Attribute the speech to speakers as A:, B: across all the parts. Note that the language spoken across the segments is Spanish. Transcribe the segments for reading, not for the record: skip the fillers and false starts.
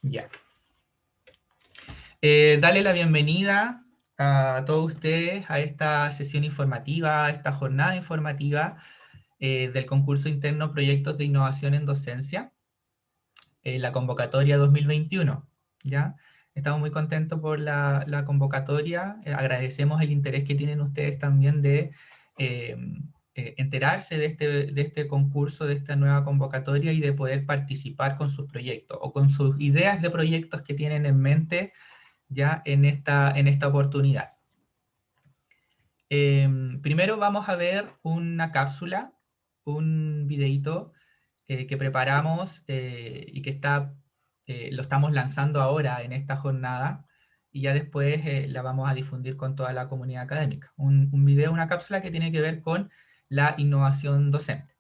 A: Ya. Darle la bienvenida a todos ustedes a esta sesión informativa, a esta jornada informativa del concurso interno Proyectos de Innovación en Docencia, la convocatoria 2021, ¿ya? Estamos muy contentos por la convocatoria, agradecemos el interés que tienen ustedes también de eh, enterarse de este concurso, de esta nueva convocatoria y de poder participar con sus proyectos o con sus ideas de proyectos que tienen en mente ya en esta oportunidad. Primero vamos a ver una cápsula, un videíto que preparamos y que lo estamos lanzando ahora en esta jornada y ya después la vamos a difundir con toda la comunidad académica. Un video, una cápsula que tiene que ver con la innovación docente.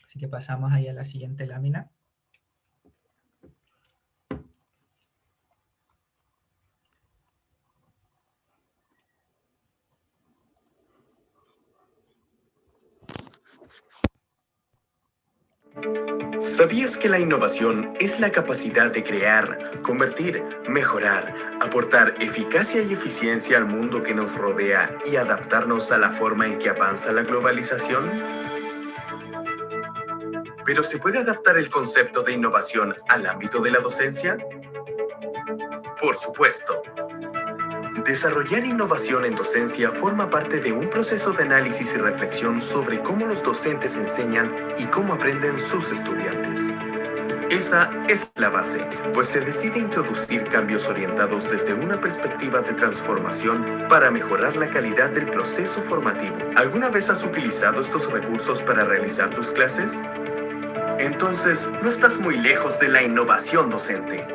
A: Así que pasamos ahí a la siguiente lámina.
B: ¿Sabías que la innovación es la capacidad de crear, convertir, mejorar, aportar eficacia y eficiencia al mundo que nos rodea y adaptarnos a la forma en que avanza la globalización? ¿Pero se puede adaptar el concepto de innovación al ámbito de la docencia? Por supuesto. Desarrollar innovación en docencia forma parte de un proceso de análisis y reflexión sobre cómo los docentes enseñan y cómo aprenden sus estudiantes. Esa es la base, pues se decide introducir cambios orientados desde una perspectiva de transformación para mejorar la calidad del proceso formativo. ¿Alguna vez has utilizado estos recursos para realizar tus clases? Entonces, no estás muy lejos de la innovación docente.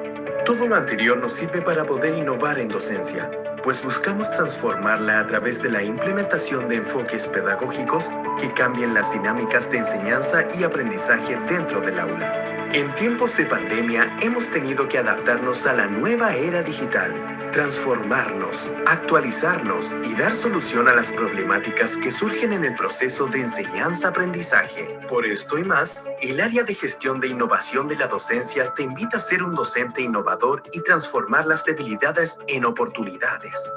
B: Todo lo anterior nos sirve para poder innovar en docencia, pues buscamos transformarla a través de la implementación de enfoques pedagógicos que cambien las dinámicas de enseñanza y aprendizaje dentro del aula. En tiempos de pandemia hemos tenido que adaptarnos a la nueva era digital, transformarnos, actualizarnos y dar solución a las problemáticas que surgen en el proceso de enseñanza-aprendizaje. Por esto y más, el área de gestión de innovación de la docencia te invita a ser un docente innovador y transformar las debilidades en oportunidades.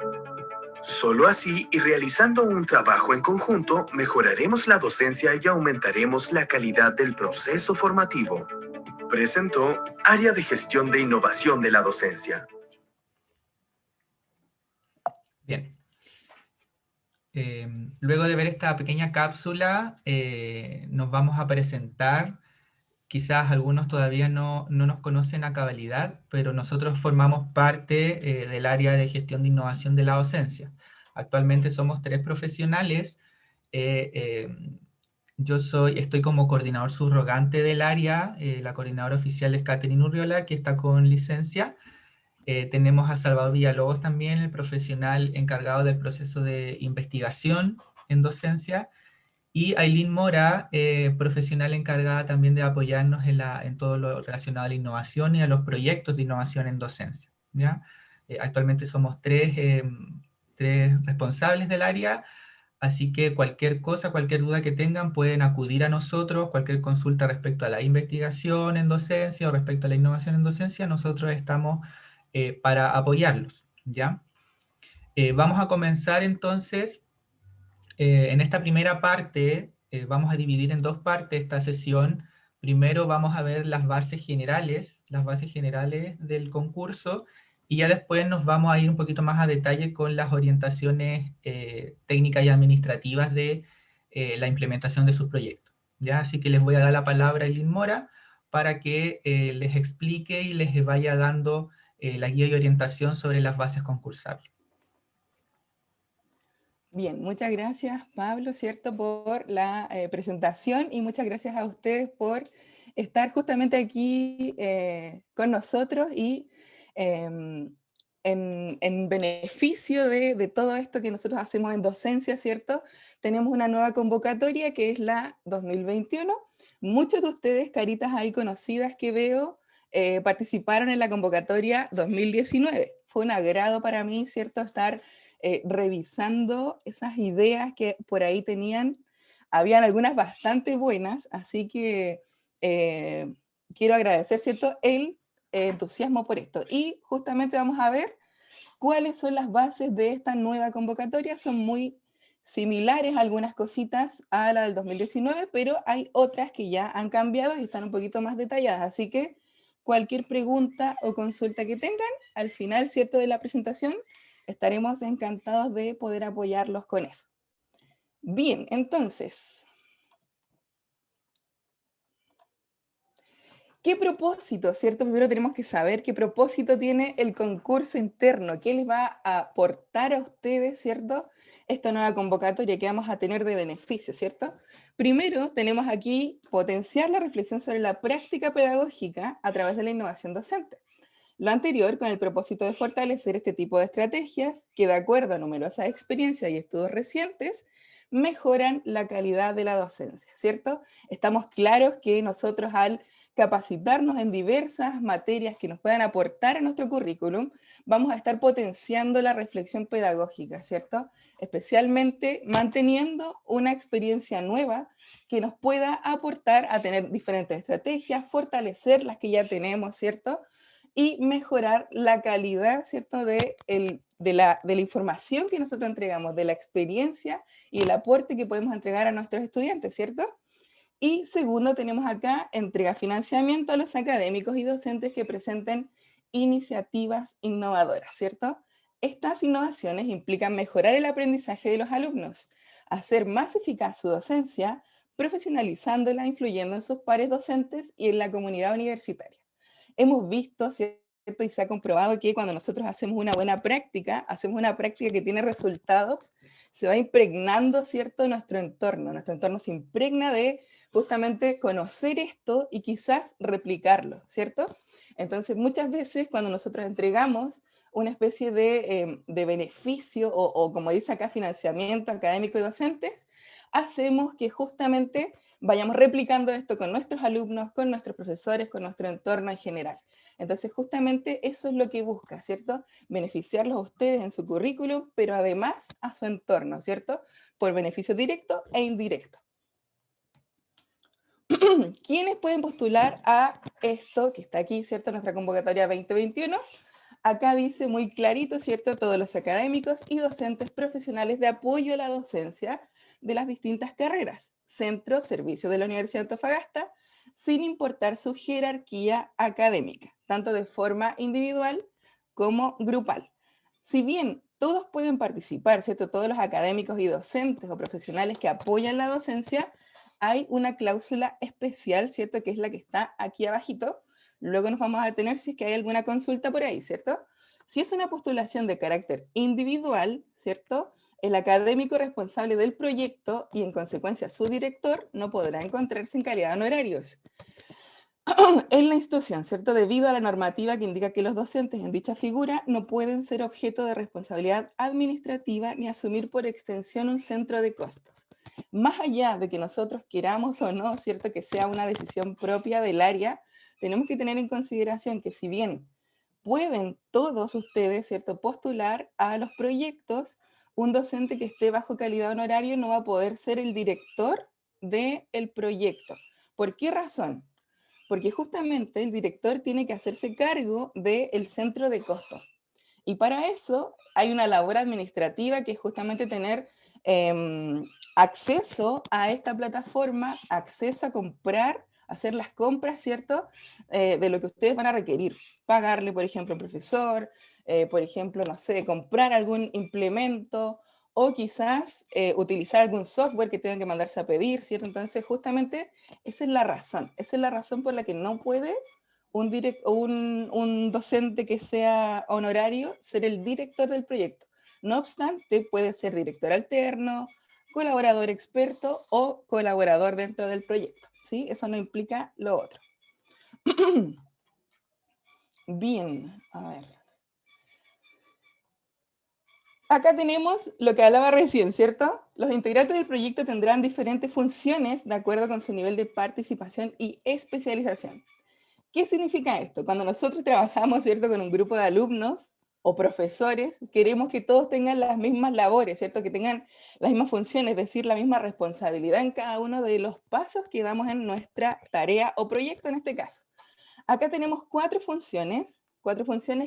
B: Solo así y realizando un trabajo en conjunto, mejoraremos la docencia y aumentaremos la calidad del proceso formativo. Presentó Área de Gestión de Innovación de la Docencia.
A: Bien. Luego de ver esta pequeña cápsula, nos vamos a presentar. Quizás algunos todavía no nos conocen a cabalidad, pero nosotros formamos parte del área de gestión de innovación de la docencia. Actualmente somos 3 profesionales. eh, eh, yo estoy como coordinador subrogante del área. La coordinadora oficial es Catherine Urriola, que está con licencia. Tenemos a Salvador Villalobos también, el profesional encargado del proceso de investigación en docencia, y Ailín Mora, profesional encargada también de apoyarnos en todo lo relacionado a la innovación y a los proyectos de innovación en docencia, ¿ya? Actualmente somos 3 responsables del área, así que cualquier cosa, cualquier duda que tengan, pueden acudir a nosotros, cualquier consulta respecto a la investigación en docencia o respecto a la innovación en docencia, nosotros estamos para apoyarlos, ¿ya? Vamos a comenzar entonces. En esta primera parte, vamos a dividir en 2 partes esta sesión. Primero vamos a ver las bases generales del concurso, y ya después nos vamos a ir un poquito más a detalle con las orientaciones técnicas y administrativas de la implementación de sus proyectos. ¿Ya? Así que les voy a dar la palabra a Elin Mora para que les explique y les vaya dando la guía y orientación sobre las bases concursables.
C: Bien, muchas gracias Pablo, ¿cierto?, por la presentación, y muchas gracias a ustedes por estar justamente aquí con nosotros y en beneficio de todo esto que nosotros hacemos en docencia, ¿cierto? Tenemos una nueva convocatoria que es la 2021. Muchos de ustedes, caritas ahí conocidas que veo, participaron en la convocatoria 2019. Fue un agrado para mí, ¿cierto?, estar revisando esas ideas que por ahí tenían. Habían algunas bastante buenas, así que quiero agradecer, ¿cierto?, entusiasmo por esto. Y justamente vamos a ver cuáles son las bases de esta nueva convocatoria. Son muy similares algunas cositas a la del 2019, pero hay otras que ya han cambiado y están un poquito más detalladas. Así que cualquier pregunta o consulta que tengan, al final, ¿cierto?, de la presentación, estaremos encantados de poder apoyarlos con eso. Bien, entonces, ¿qué propósito, cierto? Primero tenemos que saber qué propósito tiene el concurso interno, qué les va a aportar a ustedes, ¿cierto? Esta nueva convocatoria que vamos a tener de beneficio, ¿cierto? Primero tenemos aquí potenciar la reflexión sobre la práctica pedagógica a través de la innovación docente. Lo anterior con el propósito de fortalecer este tipo de estrategias que, de acuerdo a numerosas experiencias y estudios recientes, mejoran la calidad de la docencia, ¿cierto? Estamos claros que nosotros al capacitarnos en diversas materias que nos puedan aportar a nuestro currículum, vamos a estar potenciando la reflexión pedagógica, ¿cierto? Especialmente manteniendo una experiencia nueva que nos pueda aportar a tener diferentes estrategias, fortalecer las que ya tenemos, ¿cierto? Y mejorar la calidad, ¿cierto?, de la información que nosotros entregamos, de la experiencia y el aporte que podemos entregar a nuestros estudiantes, ¿cierto? Y segundo, tenemos acá, entrega financiamiento a los académicos y docentes que presenten iniciativas innovadoras, ¿cierto? Estas innovaciones implican mejorar el aprendizaje de los alumnos, hacer más eficaz su docencia, profesionalizándola, influyendo en sus pares docentes y en la comunidad universitaria. Hemos visto, ¿cierto?, y se ha comprobado que cuando nosotros hacemos una buena práctica, hacemos una práctica que tiene resultados, se va impregnando, ¿cierto?, nuestro entorno se impregna de justamente conocer esto y quizás replicarlo, ¿cierto? Entonces, muchas veces cuando nosotros entregamos una especie de beneficio o, como dice acá, financiamiento académico y docente, hacemos que justamente vayamos replicando esto con nuestros alumnos, con nuestros profesores, con nuestro entorno en general. Entonces, justamente eso es lo que busca, ¿cierto? Beneficiarlos a ustedes en su currículum, pero además a su entorno, ¿cierto? Por beneficio directo e indirecto. ¿Quiénes pueden postular a esto que está aquí, ¿cierto? Nuestra convocatoria 2021. Acá dice muy clarito, ¿cierto? Todos los académicos y docentes profesionales de apoyo a la docencia de las distintas carreras, centro, servicio de la Universidad de Antofagasta, sin importar su jerarquía académica, tanto de forma individual como grupal. Si bien todos pueden participar, ¿cierto? Todos los académicos y docentes o profesionales que apoyan la docencia, hay una cláusula especial, ¿cierto? Que es la que está aquí abajito. Luego nos vamos a detener si es que hay alguna consulta por ahí, ¿cierto? Si es una postulación de carácter individual, ¿cierto? El académico responsable del proyecto y en consecuencia su director no podrá encontrarse en calidad de honorarios en la institución, ¿cierto? Debido a la normativa que indica que los docentes en dicha figura no pueden ser objeto de responsabilidad administrativa ni asumir por extensión un centro de costos. Más allá de que nosotros queramos o no, ¿cierto?, que sea una decisión propia del área, tenemos que tener en consideración que si bien pueden todos ustedes, ¿cierto?, postular a los proyectos, un docente que esté bajo calidad honorario no va a poder ser el director del proyecto. ¿Por qué razón? Porque justamente el director tiene que hacerse cargo del centro de costos. Y para eso hay una labor administrativa que es justamente tener acceso a esta plataforma, acceso a comprar, hacer las compras, ¿cierto? De lo que ustedes van a requerir. Pagarle, por ejemplo, a un profesor, por ejemplo, no sé, comprar algún implemento o quizás utilizar algún software que tengan que mandarse a pedir, ¿cierto? Entonces, justamente esa es la razón por la que no puede un docente que sea honorario ser el director del proyecto. No obstante, puede ser director alterno, colaborador experto o colaborador dentro del proyecto, ¿sí? Eso no implica lo otro. Bien, a ver. Acá tenemos lo que hablaba recién, ¿cierto? Los integrantes del proyecto tendrán diferentes funciones de acuerdo con su nivel de participación y especialización. ¿Qué significa esto? Cuando nosotros trabajamos, ¿cierto?, con un grupo de alumnos o profesores, queremos que todos tengan las mismas labores, ¿cierto?, que tengan las mismas funciones, es decir, la misma responsabilidad en cada uno de los pasos que damos en nuestra tarea o proyecto en este caso. Acá tenemos cuatro funciones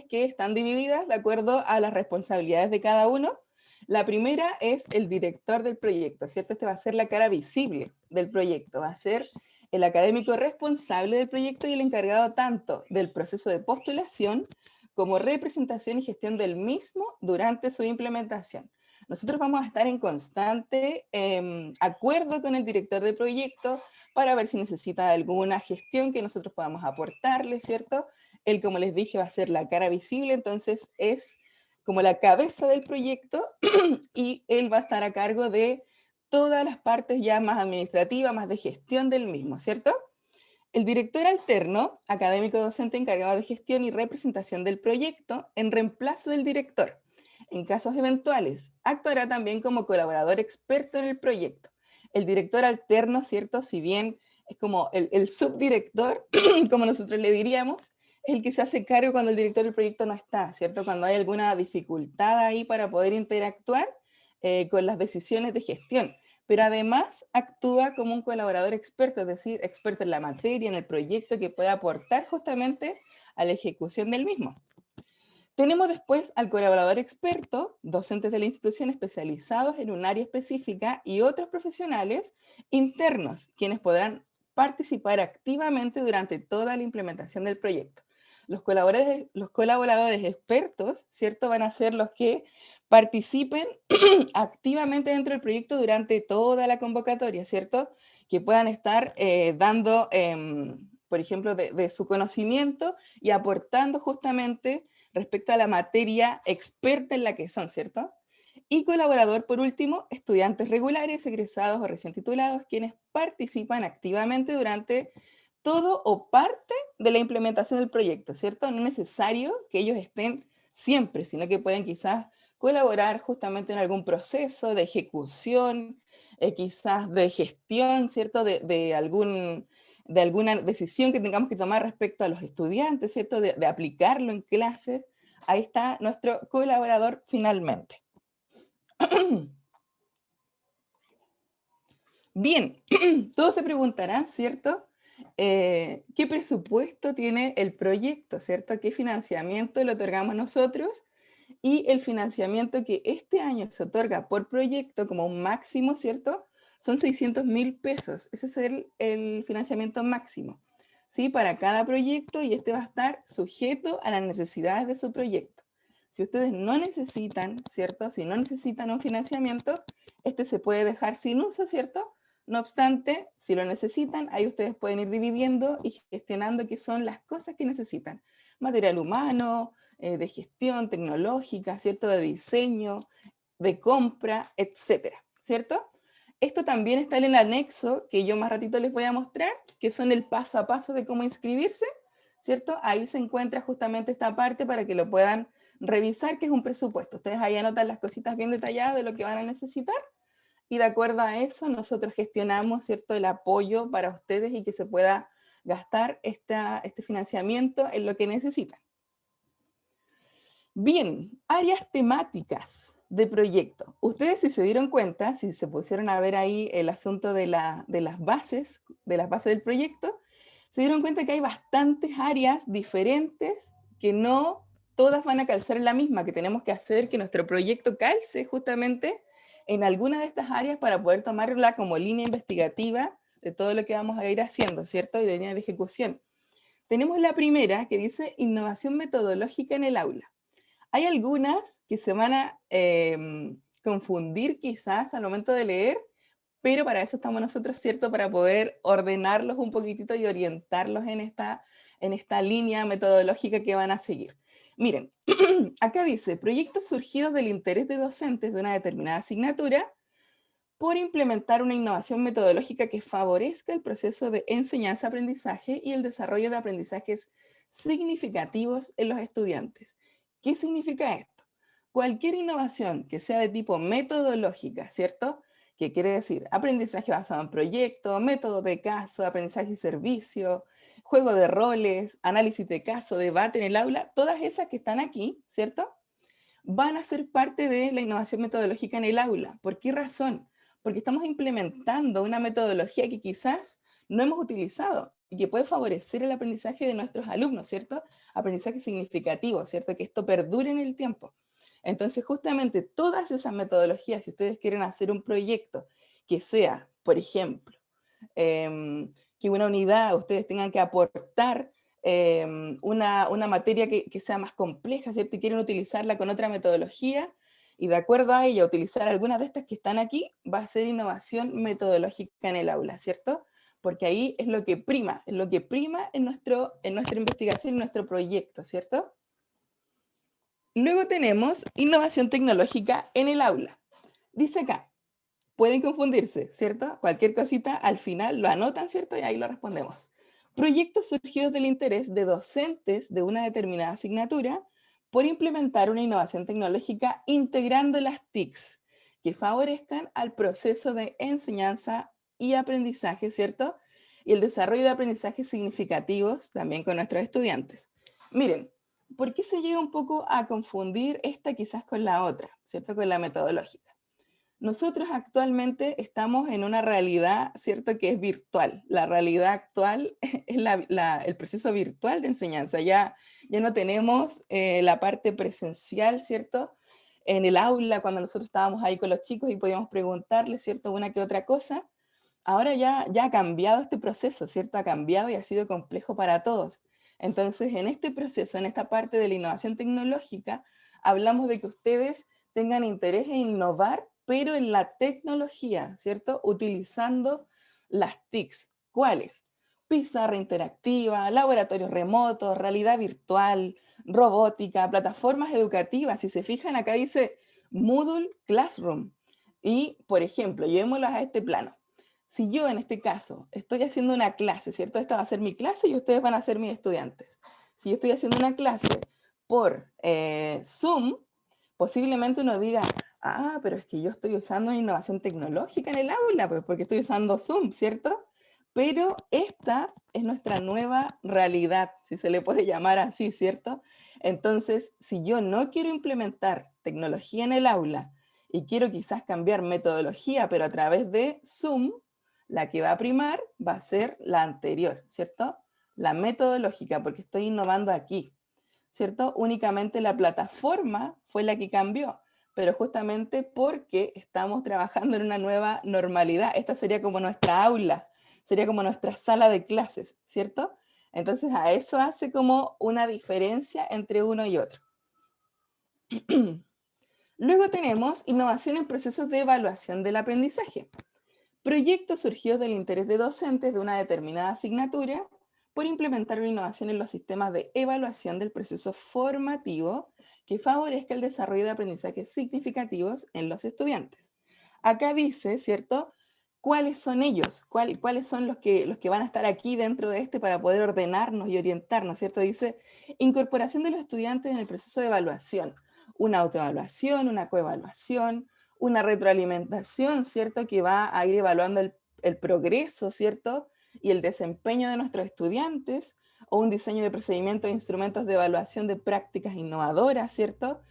C: que están divididas de acuerdo a las responsabilidades de cada uno. La primera es el director del proyecto, ¿cierto? Este va a ser la cara visible del proyecto, va a ser el académico responsable del proyecto y el encargado tanto del proceso de postulación como representación y gestión del mismo durante su implementación. Nosotros vamos a estar en constante acuerdo con el director del proyecto para ver si necesita alguna gestión que nosotros podamos aportarle, ¿cierto? Él, como les dije, va a ser la cara visible, entonces es como la cabeza del proyecto y él va a estar a cargo de todas las partes ya más administrativas, más de gestión del mismo, ¿cierto? El director alterno, académico docente encargado de gestión y representación del proyecto, en reemplazo del director. En casos eventuales, actuará también como colaborador experto en el proyecto. El director alterno, ¿cierto? Si bien es como el subdirector, como nosotros le diríamos, es el que se hace cargo cuando el director del proyecto no está, ¿cierto? Cuando hay alguna dificultad ahí para poder interactuar con las decisiones de gestión. Pero además actúa como un colaborador experto, es decir, experto en la materia, en el proyecto, que puede aportar justamente a la ejecución del mismo. Tenemos después al colaborador experto, docentes de la institución especializados en un área específica y otros profesionales internos, quienes podrán participar activamente durante toda la implementación del proyecto. Los colaboradores expertos, ¿cierto? Van a ser los que participen activamente dentro del proyecto durante toda la convocatoria, ¿cierto? Que puedan estar dando, por ejemplo, de su conocimiento y aportando justamente respecto a la materia experta en la que son, ¿cierto? Y colaborador, por último, estudiantes regulares, egresados o recién titulados, quienes participan activamente durante todo o parte de la implementación del proyecto, ¿cierto? No es necesario que ellos estén siempre, sino que pueden quizás colaborar justamente en algún proceso de ejecución, quizás de gestión, ¿cierto? De alguna decisión que tengamos que tomar respecto a los estudiantes, ¿cierto? De aplicarlo en clases. Ahí está nuestro colaborador finalmente. Bien, todos se preguntarán, ¿cierto? ¿Qué presupuesto tiene el proyecto, ¿cierto? ¿Qué financiamiento le otorgamos nosotros? Y el financiamiento que este año se otorga por proyecto como un máximo, ¿cierto? Son 600.000 pesos. Ese es el financiamiento máximo, ¿sí? Para cada proyecto, y este va a estar sujeto a las necesidades de su proyecto. Si ustedes no necesitan, ¿cierto? Si no necesitan un financiamiento, este se puede dejar sin uso, ¿cierto? No obstante, si lo necesitan, ahí ustedes pueden ir dividiendo y gestionando qué son las cosas que necesitan. Material humano, de gestión tecnológica, ¿cierto? De diseño, de compra, etcétera, ¿cierto? Esto también está en el anexo que yo más ratito les voy a mostrar, que son el paso a paso de cómo inscribirse, ¿cierto? Ahí se encuentra justamente esta parte para que lo puedan revisar, que es un presupuesto. Ustedes ahí anotan las cositas bien detalladas de lo que van a necesitar y de acuerdo a eso nosotros gestionamos, ¿cierto?, el apoyo para ustedes y que se pueda gastar este financiamiento en lo que necesitan. Bien, áreas temáticas de proyecto. Ustedes, si se dieron cuenta, si se pusieron a ver ahí el asunto de las bases del proyecto, se dieron cuenta que hay bastantes áreas diferentes que no todas van a calzar en la misma, que tenemos que hacer que nuestro proyecto calce justamente en alguna de estas áreas para poder tomarla como línea investigativa de todo lo que vamos a ir haciendo, ¿cierto? Y de línea de ejecución. Tenemos la primera que dice innovación metodológica en el aula. Hay algunas que se van a confundir quizás al momento de leer, pero para eso estamos nosotros, ¿cierto? Para poder ordenarlos un poquitito y orientarlos en esta línea metodológica que van a seguir. Miren, acá dice, proyectos surgidos del interés de docentes de una determinada asignatura por implementar una innovación metodológica que favorezca el proceso de enseñanza-aprendizaje y el desarrollo de aprendizajes significativos en los estudiantes. ¿Qué significa esto? Cualquier innovación que sea de tipo metodológica, ¿cierto? ¿Qué quiere decir? Aprendizaje basado en proyecto, método de caso, aprendizaje y servicio, juego de roles, análisis de caso, debate en el aula, todas esas que están aquí, ¿cierto? Van a ser parte de la innovación metodológica en el aula. ¿Por qué razón? Porque estamos implementando una metodología que quizás no hemos utilizado. y que puede favorecer el aprendizaje de nuestros alumnos, ¿cierto? Aprendizaje significativo, ¿cierto? Que esto perdure en el tiempo. Entonces, justamente todas esas metodologías, si ustedes quieren hacer un proyecto que sea, por ejemplo, que una unidad ustedes tengan que aportar una materia que sea más compleja, ¿cierto? Y quieren utilizarla con otra metodología, y de acuerdo a ella utilizar algunas de estas que están aquí, va a ser innovación metodológica en el aula, ¿cierto? Porque ahí es lo que prima en nuestra investigación, en nuestro proyecto, ¿cierto? Luego tenemos innovación tecnológica en el aula. Dice acá, pueden confundirse, ¿cierto? Cualquier cosita al final lo anotan, ¿cierto? Y ahí lo respondemos. Proyectos surgidos del interés de docentes de una determinada asignatura por implementar una innovación tecnológica integrando las TICs que favorezcan al proceso de enseñanza y aprendizaje, ¿cierto? Y el desarrollo de aprendizajes significativos también con nuestros estudiantes. Miren, ¿por qué se llega un poco a confundir esta quizás con la otra, ¿cierto? Con la metodológica. Nosotros actualmente estamos en una realidad, ¿cierto?, que es virtual. La realidad actual es el proceso virtual de enseñanza. Ya no tenemos la parte presencial, ¿cierto?, en el aula, cuando nosotros estábamos ahí con los chicos y podíamos preguntarles, ¿cierto?, una que otra cosa. Ahora ya ha cambiado este proceso, ¿cierto? Ha cambiado y ha sido complejo para todos. Entonces, en este proceso, en esta parte de la innovación tecnológica, hablamos de que ustedes tengan interés en innovar, pero en la tecnología, ¿cierto? Utilizando las TICs. ¿Cuáles? Pizarra interactiva, laboratorios remotos, realidad virtual, robótica, plataformas educativas. Si se fijan, acá dice Moodle Classroom. Y, por ejemplo, llevémoslas a este plano. Si yo en este caso estoy haciendo una clase, ¿cierto? Esta va a ser mi clase y ustedes van a ser mis estudiantes. Si yo estoy haciendo una clase por Zoom, posiblemente uno diga, ah, pero es que yo estoy usando una innovación tecnológica en el aula, pues porque estoy usando Zoom, ¿cierto? Pero esta es nuestra nueva realidad, si se le puede llamar así, ¿cierto? Entonces, si yo no quiero implementar tecnología en el aula y quiero quizás cambiar metodología, pero a través de Zoom, la que va a primar va a ser la anterior, ¿cierto? La metodológica, porque estoy innovando aquí, ¿cierto? Únicamente la plataforma fue la que cambió, pero justamente porque estamos trabajando en una nueva normalidad. Esta sería como nuestra aula, sería como nuestra sala de clases, ¿cierto? Entonces a eso hace como una diferencia entre uno y otro. Luego tenemos innovación en procesos de evaluación del aprendizaje. Proyectos surgidos del interés de docentes de una determinada asignatura por implementar una innovación en los sistemas de evaluación del proceso formativo que favorezca el desarrollo de aprendizajes significativos en los estudiantes. Acá dice, ¿cierto?, cuáles son ellos, cuáles son los que van a estar aquí dentro de este para poder ordenarnos y orientarnos, ¿cierto? Dice, incorporación de los estudiantes en el proceso de evaluación, una autoevaluación, una coevaluación, una retroalimentación, ¿cierto? Que va a ir evaluando el progreso, ¿cierto? Y el desempeño de nuestros estudiantes, o un diseño de procedimientos e instrumentos de evaluación de prácticas innovadoras, ¿cierto?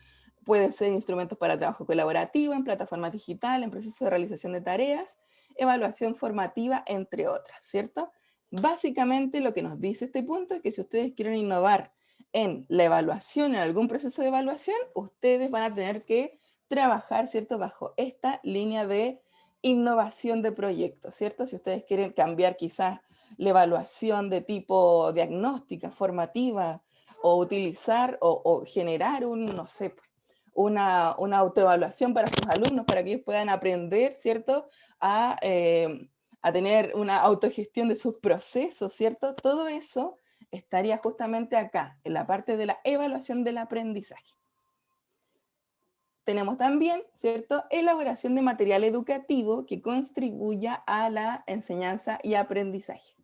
C: Puede ser instrumentos para trabajo colaborativo, en plataformas digitales, en procesos de realización de tareas, evaluación formativa, entre otras, ¿cierto? Básicamente lo que nos dice este punto es que si ustedes quieren innovar en la evaluación, en algún proceso de evaluación, ustedes van a tener que trabajar, ¿cierto?, bajo esta línea de innovación de proyectos, ¿cierto? Si ustedes quieren cambiar quizás la evaluación de tipo diagnóstica, formativa, o utilizar o generar no sé, una autoevaluación para sus alumnos, para que ellos puedan aprender, ¿cierto?, a tener una autogestión de sus procesos, ¿cierto? Todo eso estaría justamente acá, en la parte de la evaluación del aprendizaje. Tenemos también, ¿cierto?, elaboración de material educativo que contribuya a la enseñanza y aprendizaje.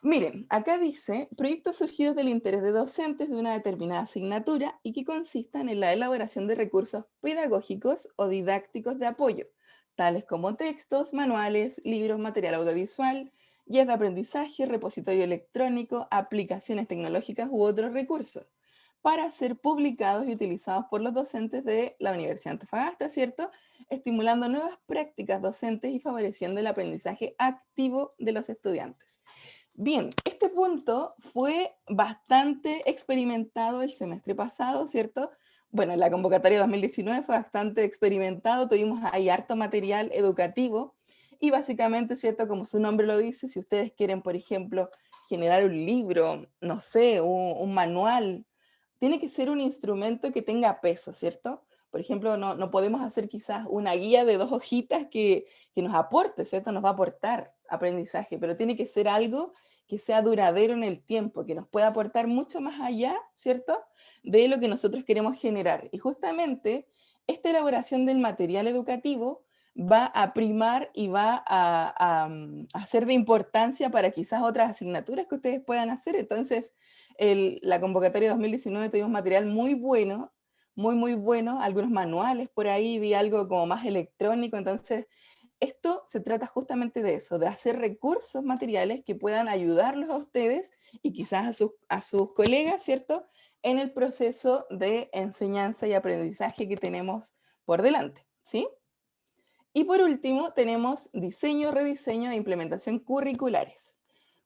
C: Miren, acá dice, proyectos surgidos del interés de docentes de una determinada asignatura y que consistan en la elaboración de recursos pedagógicos o didácticos de apoyo, tales como textos, manuales, libros, material audiovisual, guías de aprendizaje, repositorio electrónico, aplicaciones tecnológicas u otros recursos, para ser publicados y utilizados por los docentes de la Universidad de Antofagasta, ¿cierto? Estimulando nuevas prácticas docentes y favoreciendo el aprendizaje activo de los estudiantes. Bien, este punto fue bastante experimentado el semestre pasado, ¿cierto? Bueno, la convocatoria 2019 fue bastante experimentado, tuvimos ahí harto material educativo y básicamente, ¿cierto? Como su nombre lo dice, si ustedes quieren, por ejemplo, generar un libro, no sé, un manual, tiene que ser un instrumento que tenga peso, ¿cierto? Por ejemplo, no podemos hacer quizás una guía de 2 hojitas que nos aporte, ¿cierto? Nos va a aportar aprendizaje, pero tiene que ser algo que sea duradero en el tiempo, que nos pueda aportar mucho más allá, ¿cierto? De lo que nosotros queremos generar. Y justamente esta elaboración del material educativo va a primar y va a ser de importancia para quizás otras asignaturas que ustedes puedan hacer. Entonces, la convocatoria 2019 tuvimos material muy bueno, muy bueno, algunos manuales por ahí, vi algo como más electrónico, entonces esto se trata justamente de eso, de hacer recursos materiales que puedan ayudarlos a ustedes y quizás a sus colegas, ¿cierto? En el proceso de enseñanza y aprendizaje que tenemos por delante, ¿sí? Y por último, tenemos diseño, rediseño e implementación curriculares.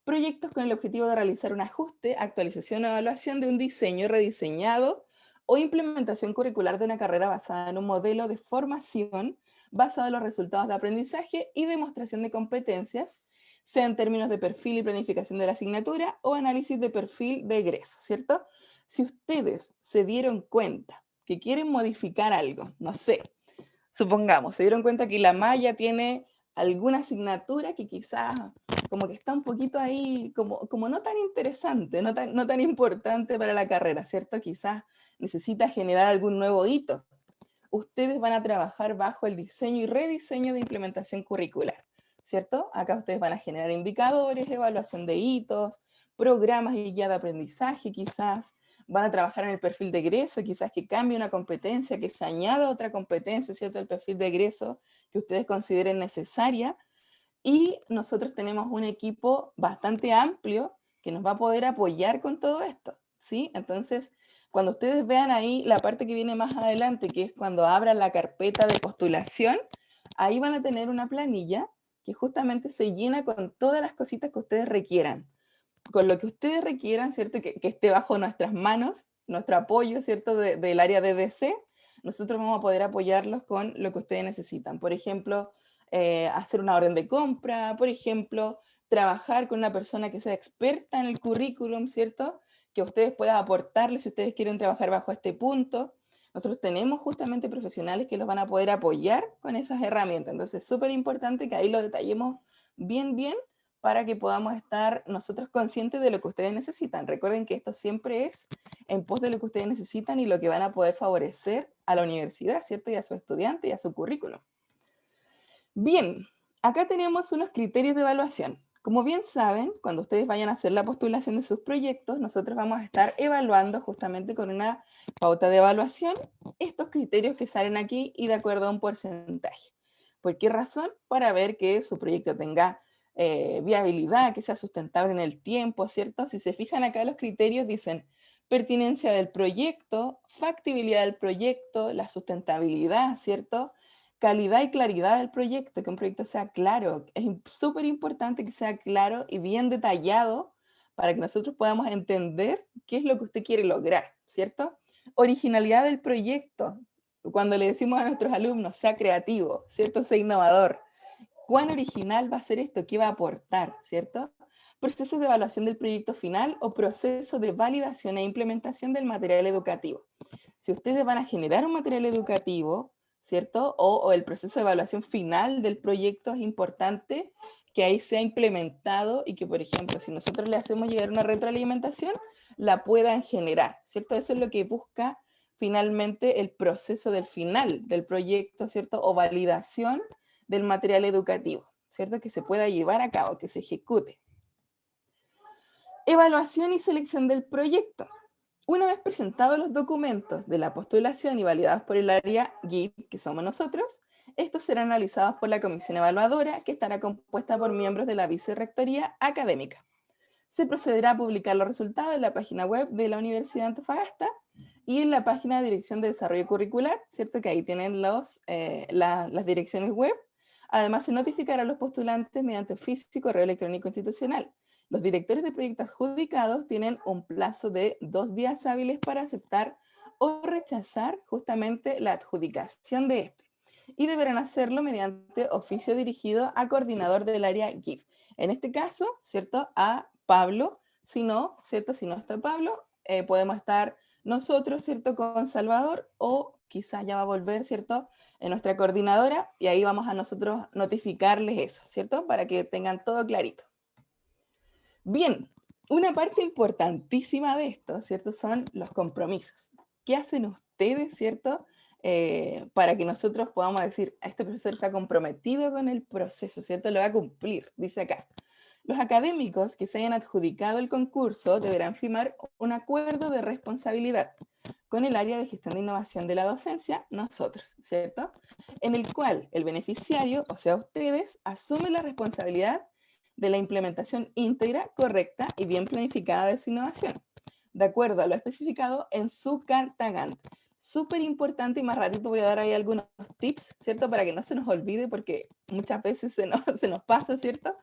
C: Proyectos con el objetivo de realizar un ajuste, actualización o evaluación de un diseño rediseñado o implementación curricular de una carrera basada en un modelo de formación basado en los resultados de aprendizaje y demostración de competencias, sea en términos de perfil y planificación de la asignatura o análisis de perfil de egreso, ¿cierto? Si ustedes se dieron cuenta que quieren modificar algo, no sé, supongamos, se dieron cuenta que la malla tiene alguna asignatura que quizás como que está un poquito ahí, como no tan interesante, no tan importante para la carrera, ¿cierto? Quizás necesita generar algún nuevo hito. Ustedes van a trabajar bajo el diseño y rediseño de implementación curricular, ¿cierto? Acá ustedes van a generar indicadores, evaluación de hitos, programas y guía de aprendizaje quizás, van a trabajar en el perfil de egreso, quizás que cambie una competencia, que se añada otra competencia, ¿cierto? El perfil de egreso que ustedes consideren necesaria. Y nosotros tenemos un equipo bastante amplio que nos va a poder apoyar con todo esto, ¿sí? Entonces, cuando ustedes vean ahí la parte que viene más adelante, que es cuando abran la carpeta de postulación, ahí van a tener una planilla que justamente se llena con todas las cositas que ustedes requieran con lo que ustedes requieran, ¿cierto? Que esté bajo nuestras manos, nuestro apoyo, ¿cierto? Del área de DC, nosotros vamos a poder apoyarlos con lo que ustedes necesitan. Por ejemplo, hacer una orden de compra, por ejemplo, trabajar con una persona que sea experta en el currículum, ¿cierto? Que ustedes puedan aportarles si ustedes quieren trabajar bajo este punto. Nosotros tenemos justamente profesionales que los van a poder apoyar con esas herramientas. Entonces, es súper importante que ahí lo detallemos bien para que podamos estar nosotros conscientes de lo que ustedes necesitan. Recuerden que esto siempre es en pos de lo que ustedes necesitan y lo que van a poder favorecer a la universidad, ¿cierto? Y a su estudiante y a su currículum. Bien, acá tenemos unos criterios de evaluación. Como bien saben, cuando ustedes vayan a hacer la postulación de sus proyectos, nosotros vamos a estar evaluando justamente con una pauta de evaluación estos criterios que salen aquí y de acuerdo a un porcentaje. ¿Por qué razón? Para ver que su proyecto tenga viabilidad, que sea sustentable en el tiempo, ¿cierto? Si se fijan acá los criterios dicen pertinencia del proyecto, factibilidad del proyecto, la sustentabilidad, ¿cierto? Calidad y claridad del proyecto, que un proyecto sea claro. Es súper importante que sea claro y bien detallado para que nosotros podamos entender qué es lo que usted quiere lograr, ¿cierto? Originalidad del proyecto. Cuando le decimos a nuestros alumnos, sea creativo, ¿cierto? Sea innovador. ¿Cuán original va a ser esto? ¿Qué va a aportar? ¿Cierto? Proceso de evaluación del proyecto final o proceso de validación e implementación del material educativo. Si ustedes van a generar un material educativo, ¿cierto? O el proceso de evaluación final del proyecto es importante que ahí sea implementado y que, por ejemplo, si nosotros le hacemos llegar una retroalimentación, la puedan generar, ¿cierto? Eso es lo que busca finalmente el proceso del final del proyecto, ¿cierto? O validación del material educativo, ¿cierto? Que se pueda llevar a cabo, que se ejecute. Evaluación y selección del proyecto. Una vez presentados los documentos de la postulación y validados por el área GIP, que somos nosotros, estos serán analizados por la comisión evaluadora, que estará compuesta por miembros de la vicerrectoría académica. Se procederá a publicar los resultados en la página web de la Universidad de Antofagasta y en la página de Dirección de Desarrollo Curricular, ¿cierto? Que ahí tienen las direcciones web. Además, se notificará a los postulantes mediante oficio y correo electrónico institucional. Los directores de proyectos adjudicados tienen un plazo de 2 días hábiles para aceptar o rechazar justamente la adjudicación de este. Y deberán hacerlo mediante oficio dirigido a coordinador del área GIF. En este caso, ¿cierto? A Pablo. Si no, ¿cierto? Si no está Pablo, podemos estar nosotros, ¿cierto? Con Salvador, o quizás ya va a volver, ¿cierto? En nuestra coordinadora, y ahí vamos a nosotros notificarles eso, ¿cierto? Para que tengan todo clarito. Bien, una parte importantísima de esto, ¿cierto? Son los compromisos. ¿Qué hacen ustedes, ¿cierto? Para que nosotros podamos decir, este profesor está comprometido con el proceso, ¿cierto? Lo va a cumplir, dice acá. Los académicos que se hayan adjudicado el concurso deberán firmar un acuerdo de responsabilidad con el área de gestión de innovación de la docencia, nosotros, ¿cierto? En el cual el beneficiario, o sea, ustedes, asume la responsabilidad de la implementación íntegra, correcta y bien planificada de su innovación, de acuerdo a lo especificado en su carta Gantt. Súper importante, y más ratito voy a dar ahí algunos tips, ¿cierto? Para que no se nos olvide, porque muchas veces se nos pasa, ¿cierto?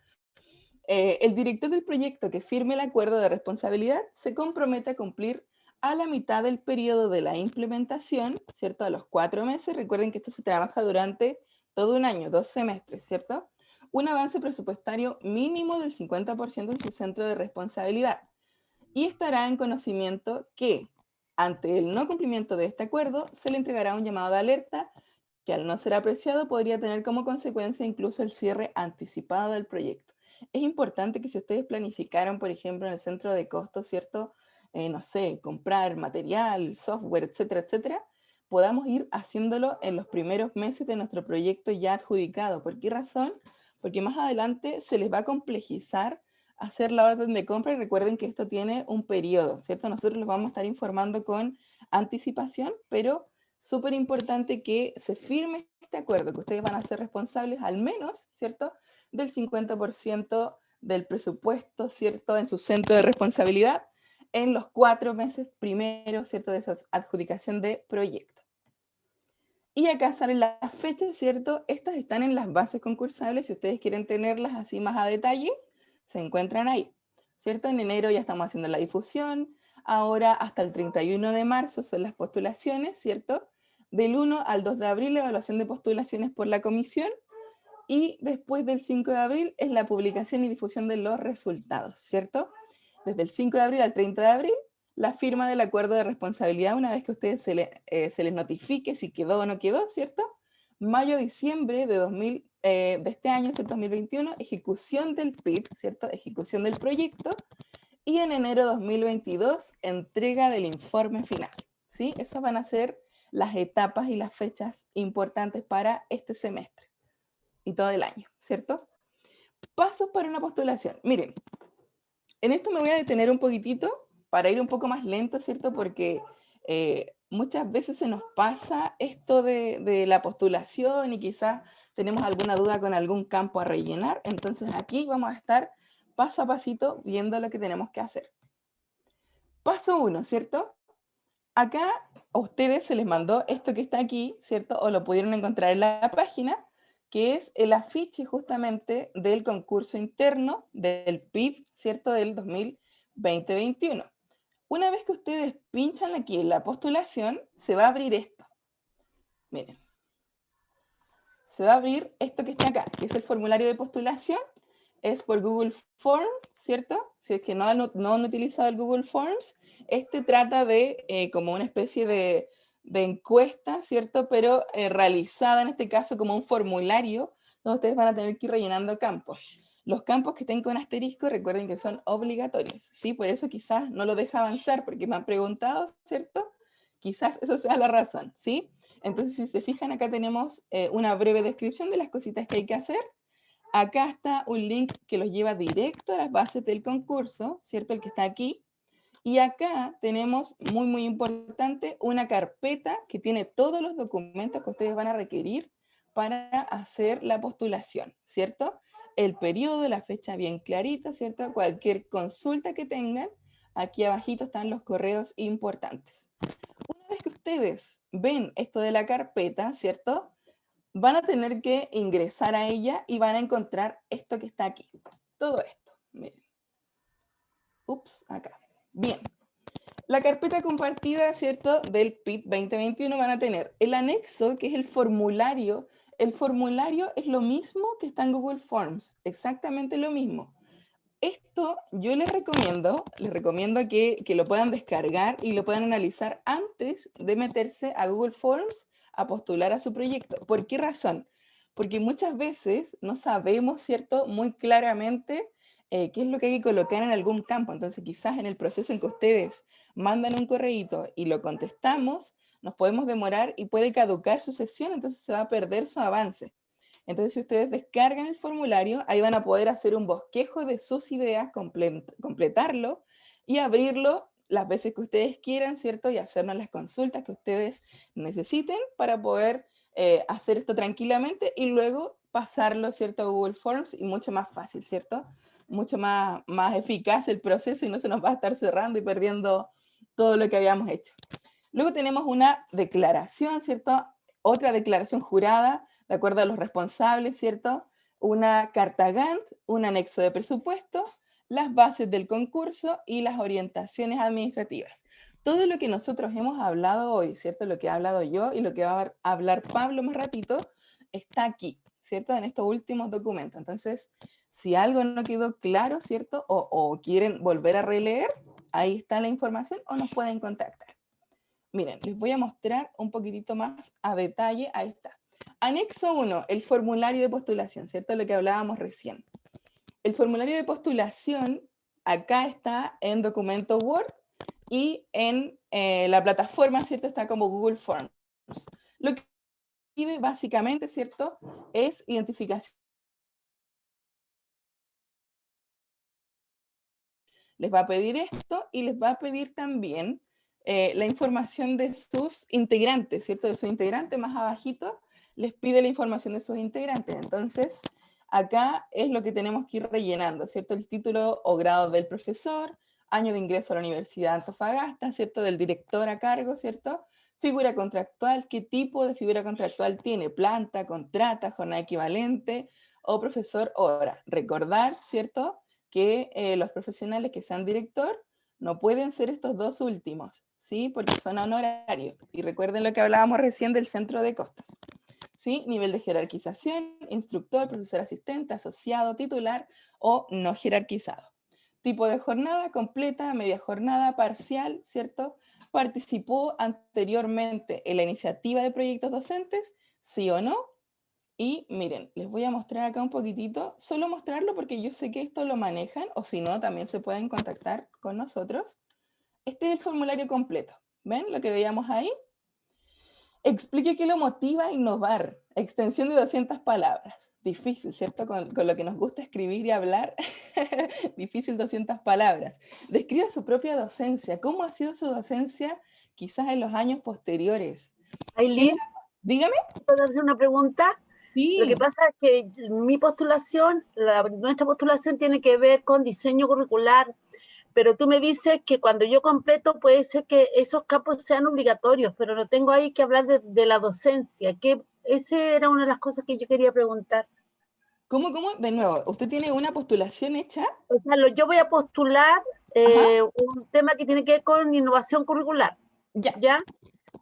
C: El director del proyecto que firme el acuerdo de responsabilidad se compromete a cumplir a la mitad del periodo de la implementación, ¿cierto? A los 4 meses. Recuerden que esto se trabaja durante todo un año, 2 semestres, ¿cierto? Un avance presupuestario mínimo del 50% en su centro de responsabilidad. Y estará en conocimiento que, ante el no cumplimiento de este acuerdo, se le entregará un llamado de alerta que, al no ser apreciado, podría tener como consecuencia incluso el cierre anticipado del proyecto. Es importante que, si ustedes planificaron, por ejemplo, en el centro de costos, ¿cierto? No sé, comprar material, software, etcétera, etcétera, podamos ir haciéndolo en los primeros meses de nuestro proyecto ya adjudicado. ¿Por qué razón? Porque más adelante se les va a complejizar hacer la orden de compra, y recuerden que esto tiene un periodo, ¿cierto? Nosotros los vamos a estar informando con anticipación, pero súper importante que se firme este acuerdo, que ustedes van a ser responsables al menos, ¿cierto?, del 50% del presupuesto, ¿cierto?, en su centro de responsabilidad en los 4 meses primeros, ¿cierto?, de esa adjudicación de proyecto. Y acá salen las fechas, ¿cierto? Estas están en las bases concursables. Si ustedes quieren tenerlas así más a detalle, se encuentran ahí, ¿cierto? En enero ya estamos haciendo la difusión. Ahora hasta el 31 de marzo son las postulaciones, ¿cierto? Del 1 al 2 de abril, la evaluación de postulaciones por la comisión. Y después del 5 de abril es la publicación y difusión de los resultados, ¿cierto? Desde el 5 de abril al 30 de abril, la firma del acuerdo de responsabilidad, una vez que a ustedes se les notifique si quedó o no quedó, ¿cierto? Mayo, diciembre de este año, ¿cierto? 2021, ejecución del PIB, ¿cierto? Ejecución del proyecto. Y en enero 2022, entrega del informe final, ¿sí? Esas van a ser las etapas y las fechas importantes para este semestre y todo el año, ¿cierto? Pasos para una postulación. Miren, en esto me voy a detener un poquitito para ir un poco más lento, ¿cierto? Porque muchas veces se nos pasa esto de la postulación, y quizás tenemos alguna duda con algún campo a rellenar. Entonces aquí vamos a estar paso a pasito viendo lo que tenemos que hacer. Paso 1, ¿cierto? Acá a ustedes se les mandó esto que está aquí, ¿cierto? O lo pudieron encontrar en la página, que es el afiche justamente del concurso interno del PIB, ¿cierto? Del 2020-21. Una vez que ustedes pinchan aquí en la postulación, se va a abrir esto. Miren. Se va a abrir esto que está acá, que es el formulario de postulación. Es por Google Forms, ¿cierto? Si es que no han utilizado el Google Forms, este trata de como una especie de encuesta, ¿cierto? Pero realizada en este caso como un formulario, donde ustedes van a tener que ir rellenando campos. Los campos que estén con asterisco, recuerden que son obligatorios, ¿sí? Por eso quizás no lo deja avanzar, porque me han preguntado, ¿cierto? Quizás eso sea la razón, ¿sí? Entonces, si se fijan, acá tenemos una breve descripción de las cositas que hay que hacer. Acá está un link que los lleva directo a las bases del concurso, ¿cierto? El que está aquí. Y acá tenemos, muy, muy importante, una carpeta que tiene todos los documentos que ustedes van a requerir para hacer la postulación, ¿cierto? El periodo, la fecha bien clarita, ¿cierto? Cualquier consulta que tengan, aquí abajito están los correos importantes. Una vez que ustedes ven esto de la carpeta, ¿cierto?, van a tener que ingresar a ella y van a encontrar esto que está aquí. Todo esto, miren. Ups, acá. Bien. La carpeta compartida, ¿cierto?, del PIT 2021 van a tener el anexo, que es el formulario. El formulario es lo mismo que está en Google Forms, exactamente lo mismo. Esto yo les recomiendo que lo puedan descargar y lo puedan analizar antes de meterse a Google Forms a postular a su proyecto. ¿Por qué razón? Porque muchas veces no sabemos, ¿cierto?, muy claramente qué es lo que hay que colocar en algún campo. Entonces, quizás en el proceso en que ustedes mandan un correíto y lo contestamos, nos podemos demorar y puede caducar su sesión, entonces se va a perder su avance. Entonces, si ustedes descargan el formulario, ahí van a poder hacer un bosquejo de sus ideas, completarlo y abrirlo las veces que ustedes quieran, ¿cierto? Y hacernos las consultas que ustedes necesiten para poder hacer esto tranquilamente y luego pasarlo, ¿cierto?, a Google Forms y mucho más fácil, ¿cierto? Mucho más eficaz el proceso y no se nos va a estar cerrando y perdiendo todo lo que habíamos hecho. Luego tenemos una declaración, ¿cierto? Otra declaración jurada, de acuerdo a los responsables, ¿cierto? Una carta Gantt, un anexo de presupuesto, las bases del concurso y las orientaciones administrativas. Todo lo que nosotros hemos hablado hoy, ¿cierto? Lo que he hablado yo y lo que va a hablar Pablo más ratito, está aquí, ¿cierto? En estos últimos documentos. Entonces, si algo no quedó claro, ¿cierto? O quieren volver a releer, ahí está la información o nos pueden contactar. Miren, les voy a mostrar un poquitito más a detalle. Ahí está. Anexo 1, el formulario de postulación, ¿cierto? Lo que hablábamos recién. El formulario de postulación acá está en documento Word y en la plataforma, ¿cierto? Está como Google Forms. Lo que pide básicamente, ¿cierto?, es identificación. Les va a pedir esto y les va a pedir también la información de sus integrantes, ¿cierto? De sus integrantes, más abajito, les pide la información de sus integrantes. Entonces, acá es lo que tenemos que ir rellenando, ¿cierto? El título o grado del profesor, año de ingreso a la Universidad de Antofagasta, ¿cierto? Del director a cargo, ¿cierto? Figura contractual, ¿qué tipo de figura contractual tiene? Planta, contrata, jornada equivalente o profesor hora. Recordar, ¿cierto?, que los profesionales que sean director no pueden ser estos dos últimos, ¿sí? Porque son honorarios. Y recuerden lo que hablábamos recién del centro de costas, ¿sí? Nivel de jerarquización, instructor, profesor asistente, asociado, titular o no jerarquizado. Tipo de jornada, completa, media jornada, parcial, ¿cierto? ¿Participó anteriormente en la iniciativa de proyectos docentes? ¿Sí o no? Y miren, les voy a mostrar acá un poquitito, solo mostrarlo porque yo sé que esto lo manejan, o si no, también se pueden contactar con nosotros. Este es el formulario completo. ¿Ven lo que veíamos ahí? Explique qué lo motiva a innovar. Extensión de 200 palabras. Difícil, ¿cierto? Con lo que nos gusta escribir y hablar. Difícil 200 palabras. Describe su propia docencia. ¿Cómo ha sido su docencia quizás en los años posteriores? ¿Qué les...
D: Aileen,
C: Dígame.
D: ¿puedo hacer una pregunta? Lo que
C: Sí.
D: pasa es que mi postulación, nuestra postulación tiene que ver con diseño curricular, pero tú me dices que cuando yo completo puede ser que esos campos sean obligatorios, pero no tengo ahí que hablar de la docencia, que esa era una de las cosas que yo quería preguntar.
C: ¿Cómo? De nuevo, ¿usted tiene una postulación hecha?
D: O sea, yo voy a postular
C: Ajá,
D: un tema que tiene que ver con innovación curricular,
C: ya.
D: ¿ya?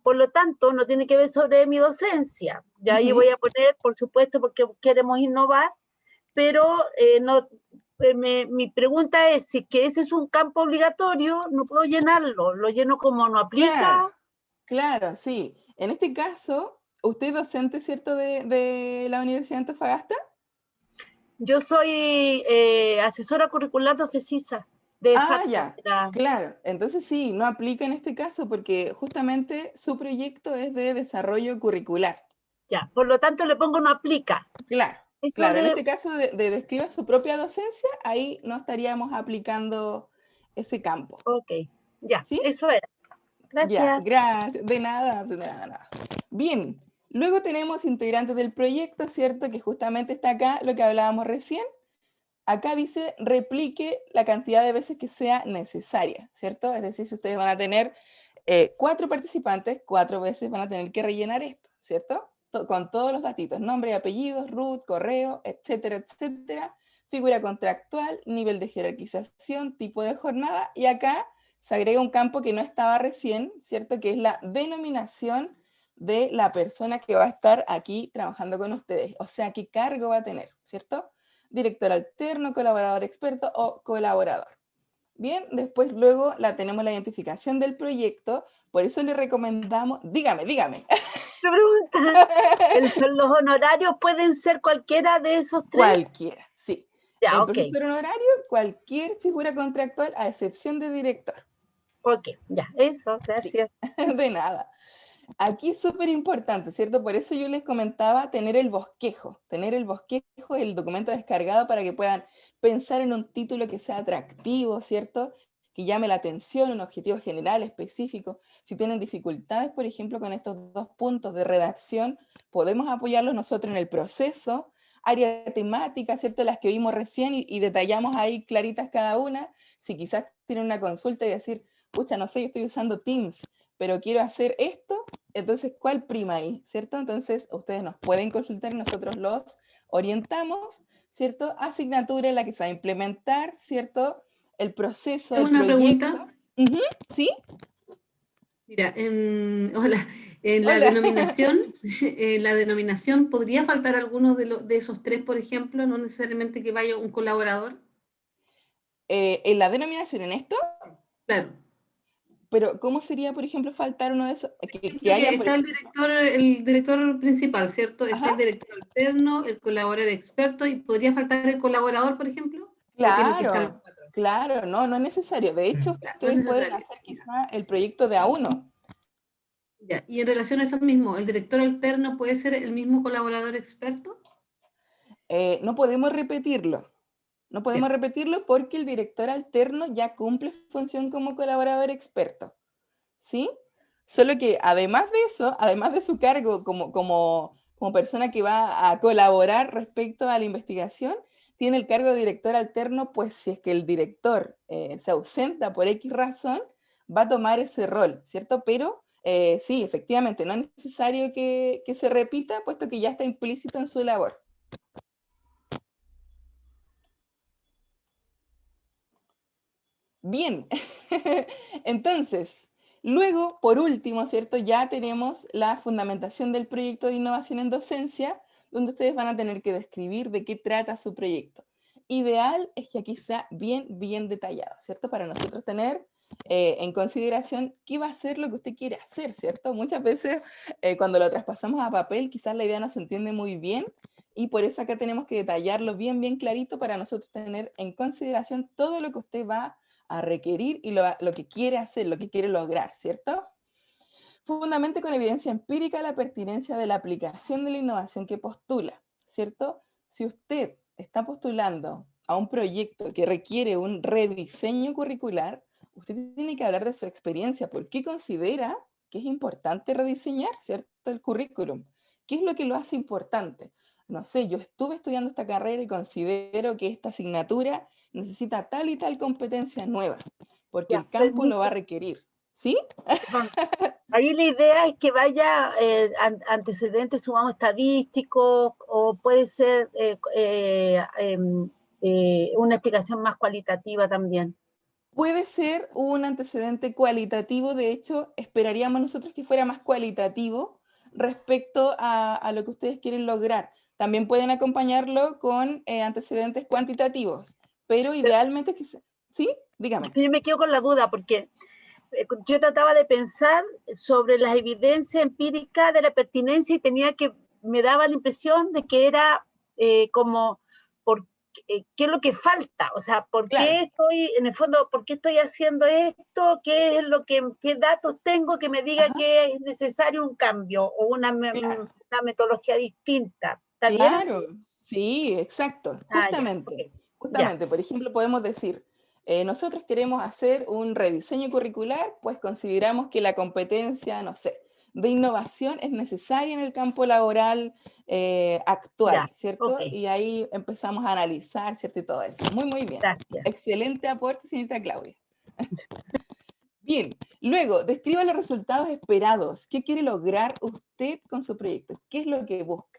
D: Por lo tanto, no tiene que ver sobre mi docencia. Ya ahí
C: Ujú.
D: voy a poner, por supuesto, porque queremos innovar, pero no, mi pregunta es, si que ese es un campo obligatorio, no puedo llenarlo, lo lleno como no
C: Claro,
D: aplica.
C: claro, sí. En este caso, ¿usted es docente, cierto, de la Universidad de Antofagasta?
D: Yo soy asesora curricular de OFECISA, de
C: Ah,
D: FATSA.
C: ya, claro. Entonces sí, no aplica en este caso porque justamente su proyecto es de desarrollo curricular.
D: Ya, por lo tanto le pongo no aplica.
C: Claro,
D: Es
C: claro. En
D: sobre,
C: este caso de describa su propia docencia, ahí no estaríamos aplicando ese campo.
D: ok, ya,
C: ¿Sí?
D: eso era.
C: Ya,
D: Gracias.
C: gracias. De nada, de nada, nada. Bien, luego tenemos integrantes del proyecto, ¿cierto? Que justamente está acá lo que hablábamos recién. Acá dice replique la cantidad de veces que sea necesaria, ¿cierto? Es decir, si ustedes van a tener 4 participantes, 4 veces van a tener que rellenar esto, ¿cierto? Con todos los datitos, nombre y apellidos, root, correo, etcétera, etcétera. figura contractual, nivel de jerarquización, tipo de jornada, y acá se agrega un campo que no estaba recién, ¿cierto? Que es la denominación de la persona que va a estar aquí trabajando con ustedes, o sea, qué cargo va a tener, ¿cierto? Director alterno, colaborador experto o colaborador. Bien, después luego tenemos la identificación del proyecto, por eso le recomendamos, dígame.
D: Me preguntan, ¿los honorarios pueden ser cualquiera de esos tres?
C: Cualquiera, sí.
D: Ya,
C: El
D: ok.
C: profesor honorario, cualquier figura contractual, a excepción de director.
D: Ok, ya, eso, gracias.
C: Sí, de nada. Aquí es súper importante, ¿cierto? Por eso yo les comentaba tener el bosquejo. Tener el bosquejo, el documento descargado para que puedan pensar en un título que sea atractivo, ¿cierto? Que llame la atención, un objetivo general, específico. Si tienen dificultades, por ejemplo, con estos 2 puntos de redacción, podemos apoyarlos nosotros en el proceso. Área temática, ¿cierto? Las que vimos recién y detallamos ahí claritas cada una. Si quizás tienen una consulta y decir, pucha, no sé, yo estoy usando Teams, pero quiero hacer esto, entonces, ¿cuál prima ahí? ¿Cierto? Entonces, ustedes nos pueden consultar y nosotros los orientamos, ¿cierto? Asignatura en la que se va a implementar, ¿cierto? El proceso, el
E: Una
C: proyecto.
E: pregunta.
C: ¿Sí?
E: Mira, hola, en la
C: Hola.
E: denominación, en la denominación, ¿podría faltar alguno de esos tres, por ejemplo? No necesariamente que vaya un colaborador.
C: En la denominación, en esto,
E: Claro.
C: pero ¿cómo sería, por ejemplo, faltar uno de esos? Que haya,
E: Que
C: por
E: está
C: ejemplo,
E: el director principal, ¿cierto? Está
C: ajá,
E: el director alterno, el colaborador experto, y podría faltar el colaborador, por ejemplo. ¿O tienen que estar los
C: claro,
E: cuatro?
C: claro, no, no es necesario. De hecho,
E: Ya, no es
C: ustedes pueden
E: necesario.
C: hacer
E: Ya.
C: quizá el proyecto de a uno.
E: Ya. Y en relación a eso mismo, ¿el director alterno puede ser el mismo colaborador experto?
C: No podemos repetirlo. No podemos
E: Ya.
C: repetirlo porque el director alterno ya cumple función como colaborador experto, ¿sí? Solo que además de eso, además de su cargo como persona que va a colaborar respecto a la investigación, tiene el cargo de director alterno, pues si es que el director se ausenta por X razón, va a tomar ese rol, ¿cierto? Pero sí, efectivamente, no es necesario que se repita, puesto que ya está implícito en su labor. Bien, entonces, luego, por último, ¿cierto? Ya tenemos la fundamentación del proyecto de innovación en docencia, donde ustedes van a tener que describir de qué trata su proyecto. Ideal es que aquí sea bien detallado, ¿cierto? Para nosotros tener en consideración qué va a ser lo que usted quiere hacer, ¿cierto? Muchas veces cuando lo traspasamos a papel, quizás la idea no se entiende muy bien y por eso acá tenemos que detallarlo bien clarito para nosotros tener en consideración todo lo que usted va a requerir y lo que quiere hacer, lo que quiere lograr, ¿cierto? Fundamente con evidencia empírica la pertinencia de la aplicación de la innovación que postula, ¿cierto? Si usted está postulando a un proyecto que requiere un rediseño curricular, usted tiene que hablar de su experiencia, por qué considera que es importante rediseñar, ¿cierto? El currículum. ¿Qué es lo que lo hace importante? No sé, yo estuve estudiando esta carrera y considero que esta asignatura necesita tal y tal competencia nueva, porque
D: Ya,
C: el campo lo va a
D: permite.
C: requerir, ¿sí?
D: Perdón. Ahí la idea es que vaya antecedentes, sumamos estadísticos, o puede ser una explicación más cualitativa también.
C: Puede ser un antecedente cualitativo, de hecho, esperaríamos nosotros que fuera más cualitativo respecto a lo que ustedes quieren lograr. También pueden acompañarlo con antecedentes cuantitativos, pero
D: Pero
C: idealmente que se... ¿Sí? Dígame.
D: yo me quedo con la duda porque yo trataba de pensar sobre las evidencias empíricas de la pertinencia y me daba la impresión de que era como, por, ¿qué es lo que falta? O sea, ¿por
C: Claro,
D: qué estoy, en el fondo, por qué estoy haciendo esto? ¿Qué datos tengo que me diga
C: ajá,
D: que es necesario un cambio o
C: claro,
D: una metodología distinta? ¿Está bien así?
C: claro. Sí, exacto,
D: Ah, ya, ok.
C: justamente.
D: Ya,
C: Justamente, por ejemplo, podemos decir, nosotros queremos hacer un rediseño curricular, pues consideramos que la competencia, no sé, de innovación es necesaria en el campo laboral
D: ya,
C: actual,
D: ok.
C: ¿cierto? Y ahí empezamos a analizar, ¿cierto? Y todo eso. Muy bien.
D: Gracias.
C: Excelente aporte, señorita Claudia. Bien, luego, describa los resultados esperados. ¿Qué quiere lograr usted con su proyecto? ¿Qué es lo que busca?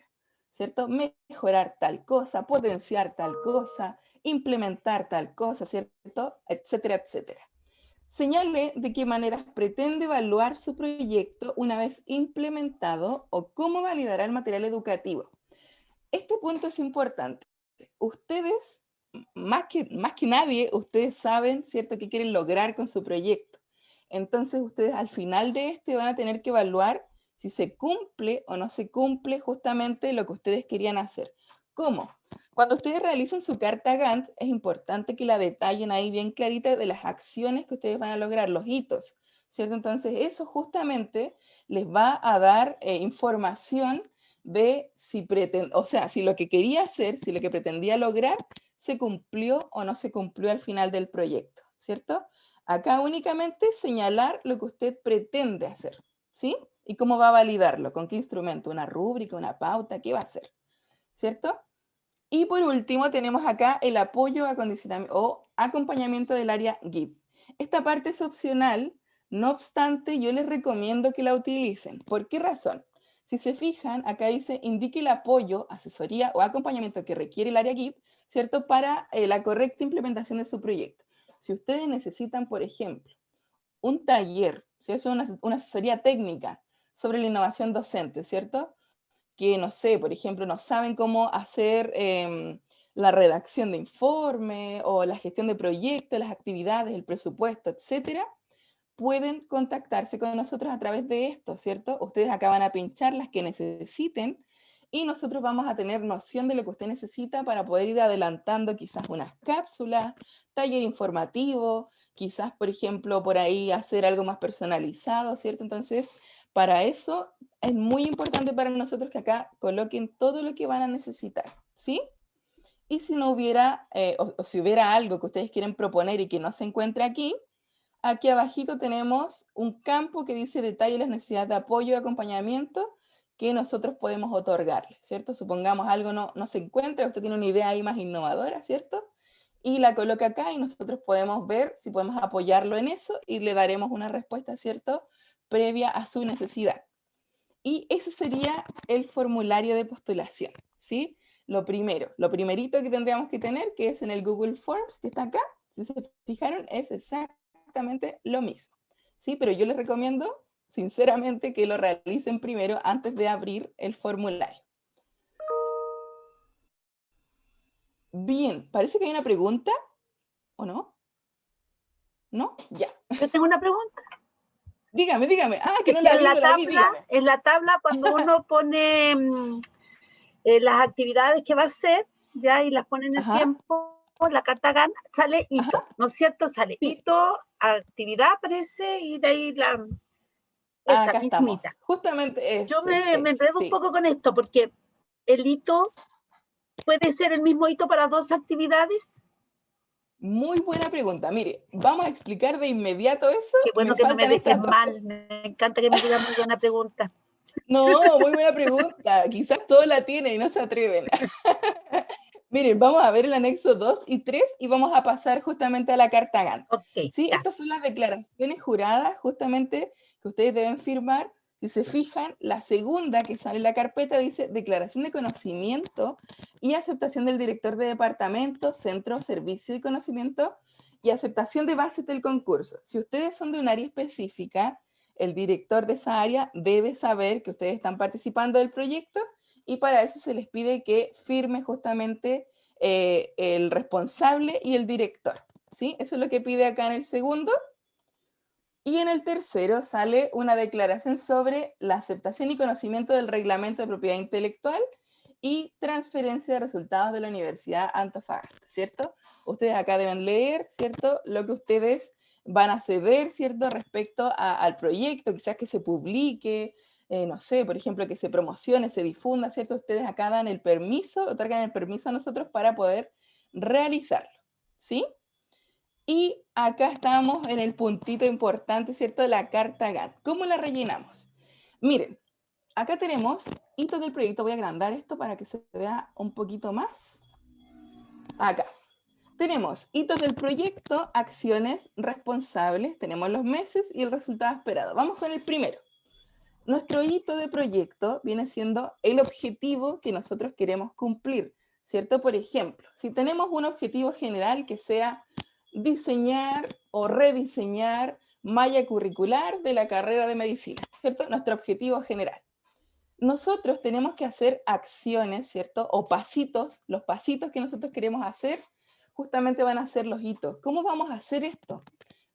C: ¿cierto? Mejorar tal cosa, potenciar tal cosa, implementar tal cosa, ¿cierto? Etcétera, etcétera. Señale de qué maneras pretende evaluar su proyecto una vez implementado o cómo validará el material educativo. Este punto es importante. Ustedes, más que nadie, ustedes saben, ¿cierto?, qué quieren lograr con su proyecto. Entonces, ustedes al final de este van a tener que evaluar si se cumple o no se cumple justamente lo que ustedes querían hacer. ¿Cómo? Cuando ustedes realizan su carta Gantt, es importante que la detallen ahí bien clarita de las acciones que ustedes van a lograr, los hitos, ¿cierto? Entonces, eso justamente les va a dar información de si o sea, si lo que quería hacer, si lo que pretendía lograr, se cumplió o no se cumplió al final del proyecto, ¿cierto? Acá únicamente señalar lo que usted pretende hacer, ¿sí? Y cómo va a validarlo, con qué instrumento, una rúbrica, una pauta, qué va a hacer, ¿cierto? Y por último tenemos acá el apoyo o acompañamiento del área GIT. Esta parte es opcional, no obstante yo les recomiendo que la utilicen. ¿Por qué razón? Si se fijan, acá dice indique el apoyo, asesoría o acompañamiento que requiere el área GIT, ¿cierto? Para la correcta implementación de su proyecto. Si ustedes necesitan, por ejemplo, un taller, ¿cierto? Una asesoría técnica sobre la innovación docente, ¿cierto? Que, no sé, por ejemplo, no saben cómo hacer la redacción de informe o la gestión de proyectos, las actividades, el presupuesto, etcétera, pueden contactarse con nosotros a través de esto, ¿cierto? Ustedes acá van a pinchar las que necesiten y nosotros vamos a tener noción de lo que usted necesita para poder ir adelantando quizás unas cápsulas, taller informativo, quizás, por ejemplo, por ahí hacer algo más personalizado, ¿cierto? Entonces, para eso es muy importante para nosotros que acá coloquen todo lo que van a necesitar, ¿sí? Y si no hubiera, o si hubiera algo que ustedes quieren proponer y que no se encuentra aquí, aquí abajito tenemos un campo que dice detalle las necesidades de apoyo y acompañamiento que nosotros podemos otorgarle, ¿cierto? Supongamos algo no se encuentra, usted tiene una idea ahí más innovadora, ¿cierto? Y la coloca acá y nosotros podemos ver si podemos apoyarlo en eso y le daremos una respuesta, ¿cierto?, previa a su necesidad. Y ese sería el formulario de postulación, ¿sí? Lo primerito que tendríamos que tener, que es en el Google Forms, que está acá, si se fijaron, es exactamente lo mismo, ¿sí? Pero yo les recomiendo, sinceramente, que lo realicen primero antes de abrir el formulario. Bien, parece que hay una pregunta, ¿o no? ¿No? Ya.
D: Yo tengo una pregunta.
C: Dígame. Ah, que
D: Es
C: no
D: que
C: la vi, dígame.
D: en la tabla, cuando uno pone las actividades que va a hacer, ya, y las pone en el
C: Ajá.
D: tiempo, la carta Gantt, sale hito,
C: Ajá.
D: ¿no es cierto? Sale
C: Sí.
D: hito, actividad aparece, y de ahí esa
C: Acá
D: mismita.
C: estamos. Justamente
D: Yo me enredo un
C: sí.
D: poco con esto, porque el hito puede ser el mismo hito para dos actividades.
C: Muy buena pregunta. Mire, vamos a explicar de inmediato eso.
D: Qué bueno
C: Me
D: que no me
C: faltan
D: dejes
C: estas dos
D: mal,
C: cosas.
D: me encanta que me digas muy buena pregunta.
C: No, muy buena pregunta. Quizás todos la tienen y no se atreven. Miren, vamos a ver el anexo 2 y 3 y vamos a pasar justamente a la carta Gantt.
D: Ok,
C: ¿Sí?
D: ya.
C: Estas son las declaraciones juradas justamente que ustedes deben firmar. Si se fijan, la segunda que sale en la carpeta dice declaración de conocimiento y aceptación del director de departamento, centro, servicio y conocimiento y aceptación de bases del concurso. Si ustedes son de un área específica, el director de esa área debe saber que ustedes están participando del proyecto y para eso se les pide que firme justamente el responsable y el director, ¿sí? Eso es lo que pide acá en el segundo. Y en el tercero sale una declaración sobre la aceptación y conocimiento del reglamento de propiedad intelectual y transferencia de resultados de la Universidad Antofagasta, ¿cierto? Ustedes acá deben leer, ¿cierto?, lo que ustedes van a ceder, ¿cierto?, respecto al proyecto, quizás que se publique, no sé, por ejemplo, que se promocione, se difunda, ¿cierto? Ustedes acá dan el permiso, otorgan el permiso a nosotros para poder realizarlo, ¿sí? Y acá estamos en el puntito importante, ¿cierto? La carta Gantt. ¿Cómo la rellenamos? Miren, acá tenemos hitos del proyecto. Voy a agrandar esto para que se vea un poquito más. Acá. Tenemos hitos del proyecto, acciones responsables, tenemos los meses y el resultado esperado. Vamos con el primero. Nuestro hito de proyecto viene siendo el objetivo que nosotros queremos cumplir, ¿cierto? Por ejemplo, si tenemos un objetivo general que sea diseñar o rediseñar malla curricular de la carrera de medicina, ¿cierto? Nuestro objetivo general. Nosotros tenemos que hacer acciones, ¿cierto? O pasitos, los pasitos que nosotros queremos hacer, justamente van a ser los hitos. ¿Cómo vamos a hacer esto?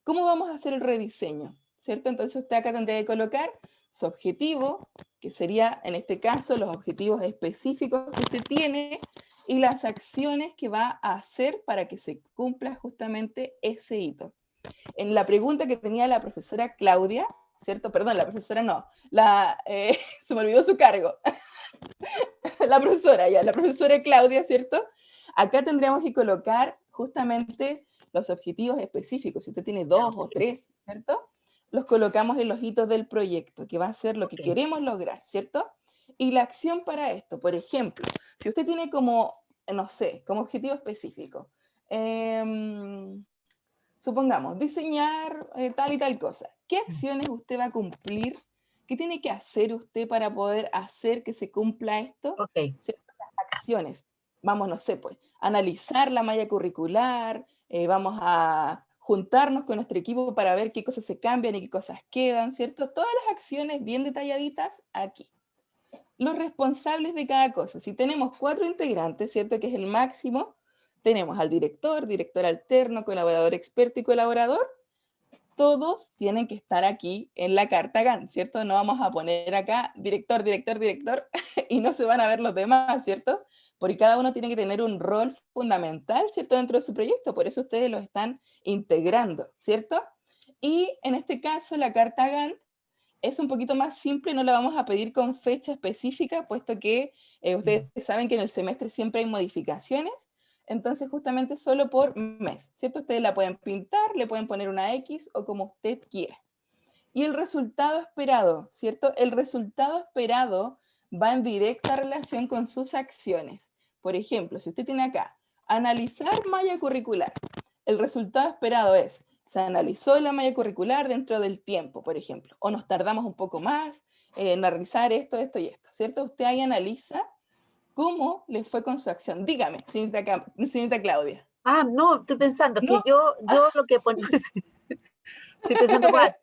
C: ¿Cómo vamos a hacer el rediseño? ¿Cierto? Entonces usted acá tendría que colocar su objetivo, que sería en este caso los objetivos específicos que usted tiene y las acciones que va a hacer para que se cumpla justamente ese hito. En la pregunta que tenía la profesora Claudia, ¿cierto? Perdón, la profesora no, se me olvidó su cargo. La profesora Claudia, ¿cierto? Acá tendríamos que colocar justamente los objetivos específicos. Si usted tiene 2 o 3, ¿cierto? Los colocamos en los hitos del proyecto, que va a ser lo que queremos lograr, ¿cierto? Y la acción para esto, por ejemplo, si usted tiene como, no sé, como objetivo específico, supongamos, diseñar tal y tal cosa. ¿Qué acciones usted va a cumplir? ¿Qué tiene que hacer usted para poder hacer que se cumpla esto?
D: Ok.
C: ¿Cierto? Las acciones. Vamos, no sé, pues, analizar la malla curricular, vamos a juntarnos con nuestro equipo para ver qué cosas se cambian y qué cosas quedan, ¿cierto? Todas las acciones bien detalladitas aquí. Los responsables de cada cosa. Si tenemos 4 integrantes, ¿cierto? Que es el máximo, tenemos al director, director alterno, colaborador experto y colaborador. Todos tienen que estar aquí en la carta Gantt, ¿cierto? No vamos a poner acá director, director, director y no se van a ver los demás, ¿cierto? Porque cada uno tiene que tener un rol fundamental, ¿cierto? Dentro de su proyecto, por eso ustedes lo están integrando, ¿cierto? Y en este caso la carta Gantt es un poquito más simple, no la vamos a pedir con fecha específica, puesto que ustedes saben que en el semestre siempre hay modificaciones, entonces justamente solo por mes, ¿cierto? Ustedes la pueden pintar, le pueden poner una X o como usted quiera. Y el resultado esperado, ¿cierto? El resultado esperado va en directa relación con sus acciones. Por ejemplo, si usted tiene acá, analizar malla curricular, el resultado esperado es, se analizó la malla curricular dentro del tiempo, por ejemplo, o nos tardamos un poco más en analizar esto, esto y esto, ¿cierto? Usted ahí analiza cómo le fue con su acción. Dígame, señorita Claudia.
D: Ah, no, estoy pensando que
C: ¿No?
D: yo lo que ponía, estoy pensando igual.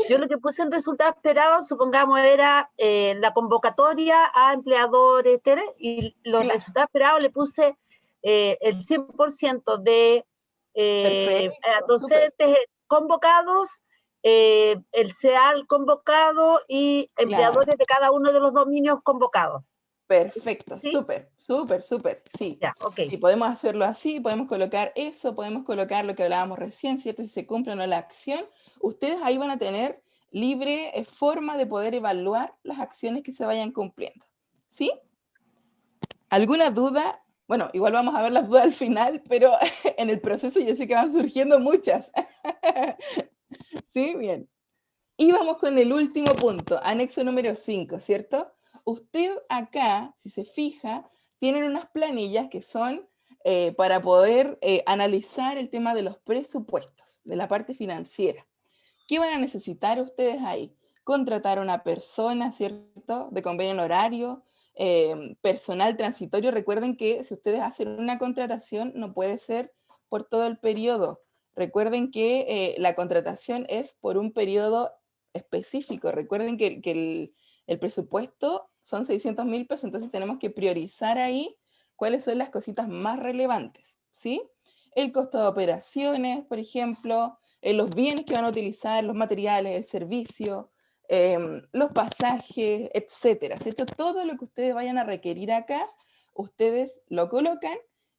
D: Yo lo que puse en resultado esperado, supongamos, era la convocatoria a empleadores, y los
C: Claro,
D: resultados esperados le puse el 100% de
C: perfecto, súper,
D: docentes convocados, el CEAL convocado y
C: claro.
D: empleadores de cada uno de los dominios convocados.
C: Perfecto,
D: ¿Sí?
C: súper, súper, súper, sí.
D: Ya, ok.
C: Sí, podemos hacerlo así, podemos colocar eso, podemos colocar lo que hablábamos recién, ¿cierto? Si se cumple o no la acción, ustedes ahí van a tener libre forma de poder evaluar las acciones que se vayan cumpliendo, ¿sí? ¿Alguna duda? Bueno, igual vamos a ver las dudas al final, pero en el proceso yo sé que van surgiendo muchas. ¿Sí? Bien. Y vamos con el último punto, anexo número 5, ¿cierto? Usted acá, si se fija, tienen unas planillas que son para poder analizar el tema de los presupuestos, de la parte financiera. ¿Qué van a necesitar ustedes ahí? Contratar a una persona, ¿cierto? De convenio en horario, personal transitorio. Recuerden que si ustedes hacen una contratación, no puede ser por todo el periodo. Recuerden que la contratación es por un periodo específico. Recuerden que el presupuesto son 600.000 pesos, entonces tenemos que priorizar ahí cuáles son las cositas más relevantes, ¿sí? El costo de operaciones, por ejemplo, los bienes que van a utilizar, los materiales, el servicio, los pasajes, etcétera, ¿cierto? Todo lo que ustedes vayan a requerir acá, ustedes lo colocan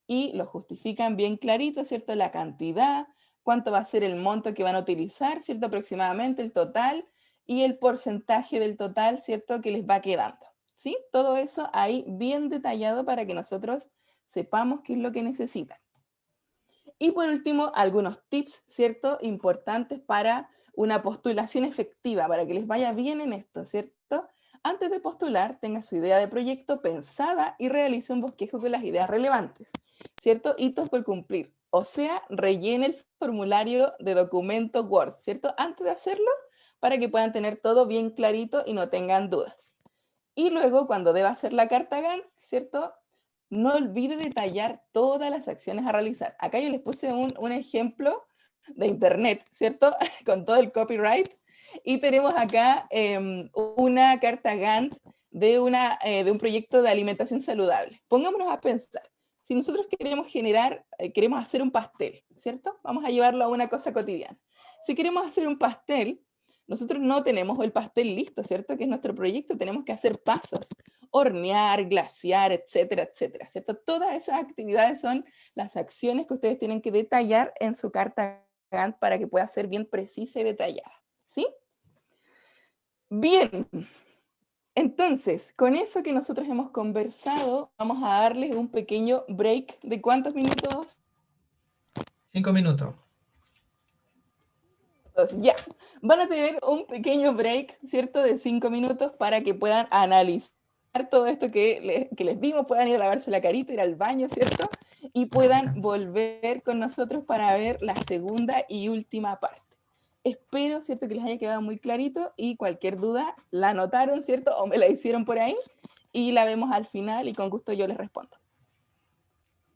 C: y lo justifican bien clarito, ¿cierto? La cantidad, cuánto va a ser el monto que van a utilizar, ¿cierto? Aproximadamente el total y el porcentaje del total, ¿cierto? Que les va quedando, ¿sí? Todo eso ahí bien detallado para que nosotros sepamos qué es lo que necesitan. Y por último, algunos tips, ¿cierto? Importantes para una postulación efectiva, para que les vaya bien en esto, ¿cierto? Antes de postular, tenga su idea de proyecto pensada y realice un bosquejo con las ideas relevantes, ¿cierto? Hitos por cumplir. O sea, rellene el formulario de documento Word, ¿cierto? Antes de hacerlo, para que puedan tener todo bien clarito y no tengan dudas. Y luego, cuando deba hacer la carta Gantt, ¿cierto? No olvide detallar todas las acciones a realizar. Acá yo les puse un ejemplo de internet, ¿cierto? Con todo el copyright. Y tenemos acá una carta Gantt de un proyecto de alimentación saludable. Pongámonos a pensar, si nosotros queremos queremos hacer un pastel, ¿cierto? Vamos a llevarlo a una cosa cotidiana. Si queremos hacer un pastel, nosotros no tenemos el pastel listo, ¿cierto? Que es nuestro proyecto, tenemos que hacer pasos, hornear, glasear, etcétera, etcétera, ¿cierto? Todas esas actividades son las acciones que ustedes tienen que detallar en su carta Gantt para que pueda ser bien precisa y detallada, ¿sí? Bien, entonces, con eso que nosotros hemos conversado, vamos a darles un pequeño break de ¿cuántos minutos?
A: 5 minutos.
C: Ya, van a tener un pequeño break, ¿cierto? De 5 minutos para que puedan analizar todo esto que les dimos, puedan ir a lavarse la carita, ir al baño, ¿cierto? Y puedan volver con nosotros para ver la segunda y última parte. Espero, ¿cierto? Que les haya quedado muy clarito y cualquier duda la anotaron, ¿cierto? O me la hicieron por ahí y la vemos al final y con gusto yo les respondo.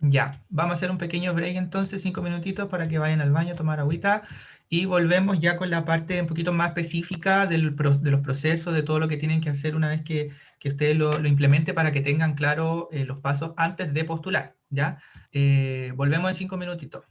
A: Ya, vamos a hacer un pequeño break entonces, 5 minutitos para que vayan al baño, tomar agüita y volvemos ya con la parte un poquito más específica de los procesos, de todo lo que tienen que hacer una vez que ustedes lo implementen para que tengan claro los pasos antes de postular, ¿ya? Volvemos en 5 minutitos.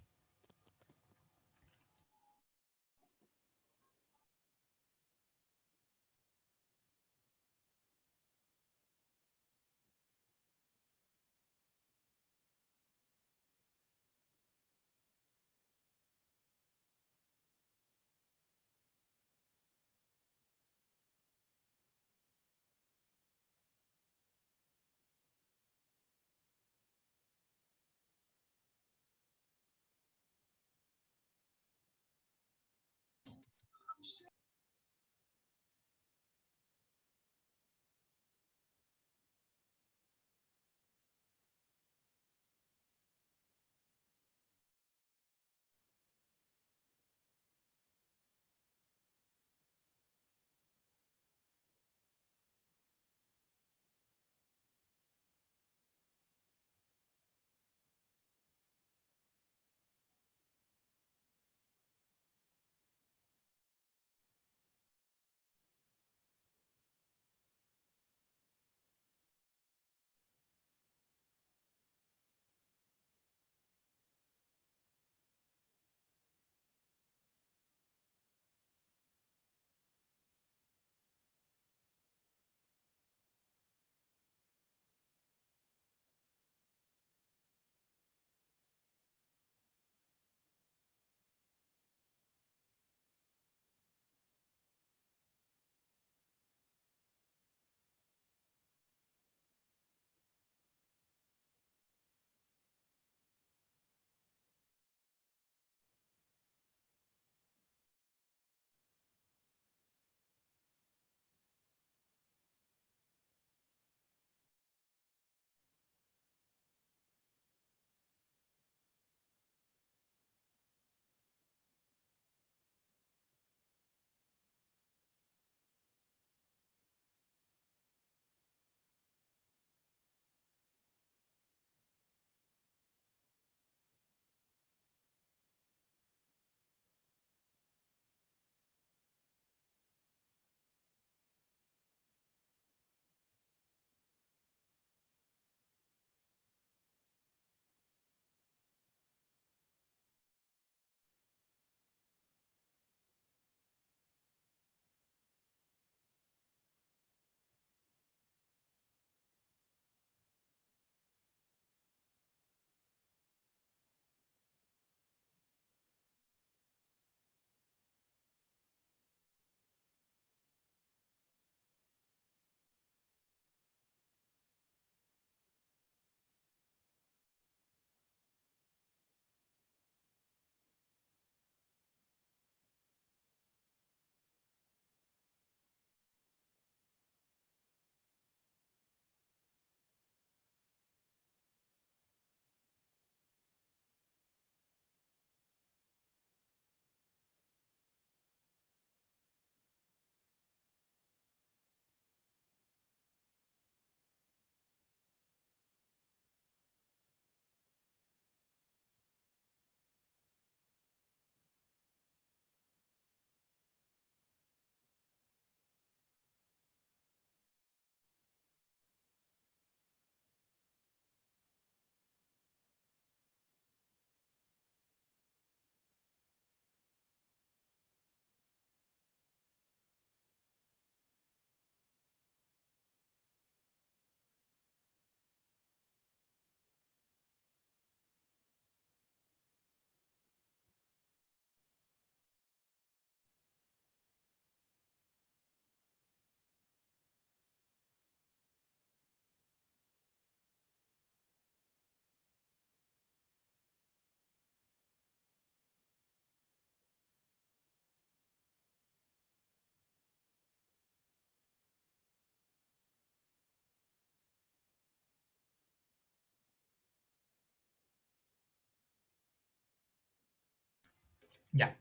A: Ya.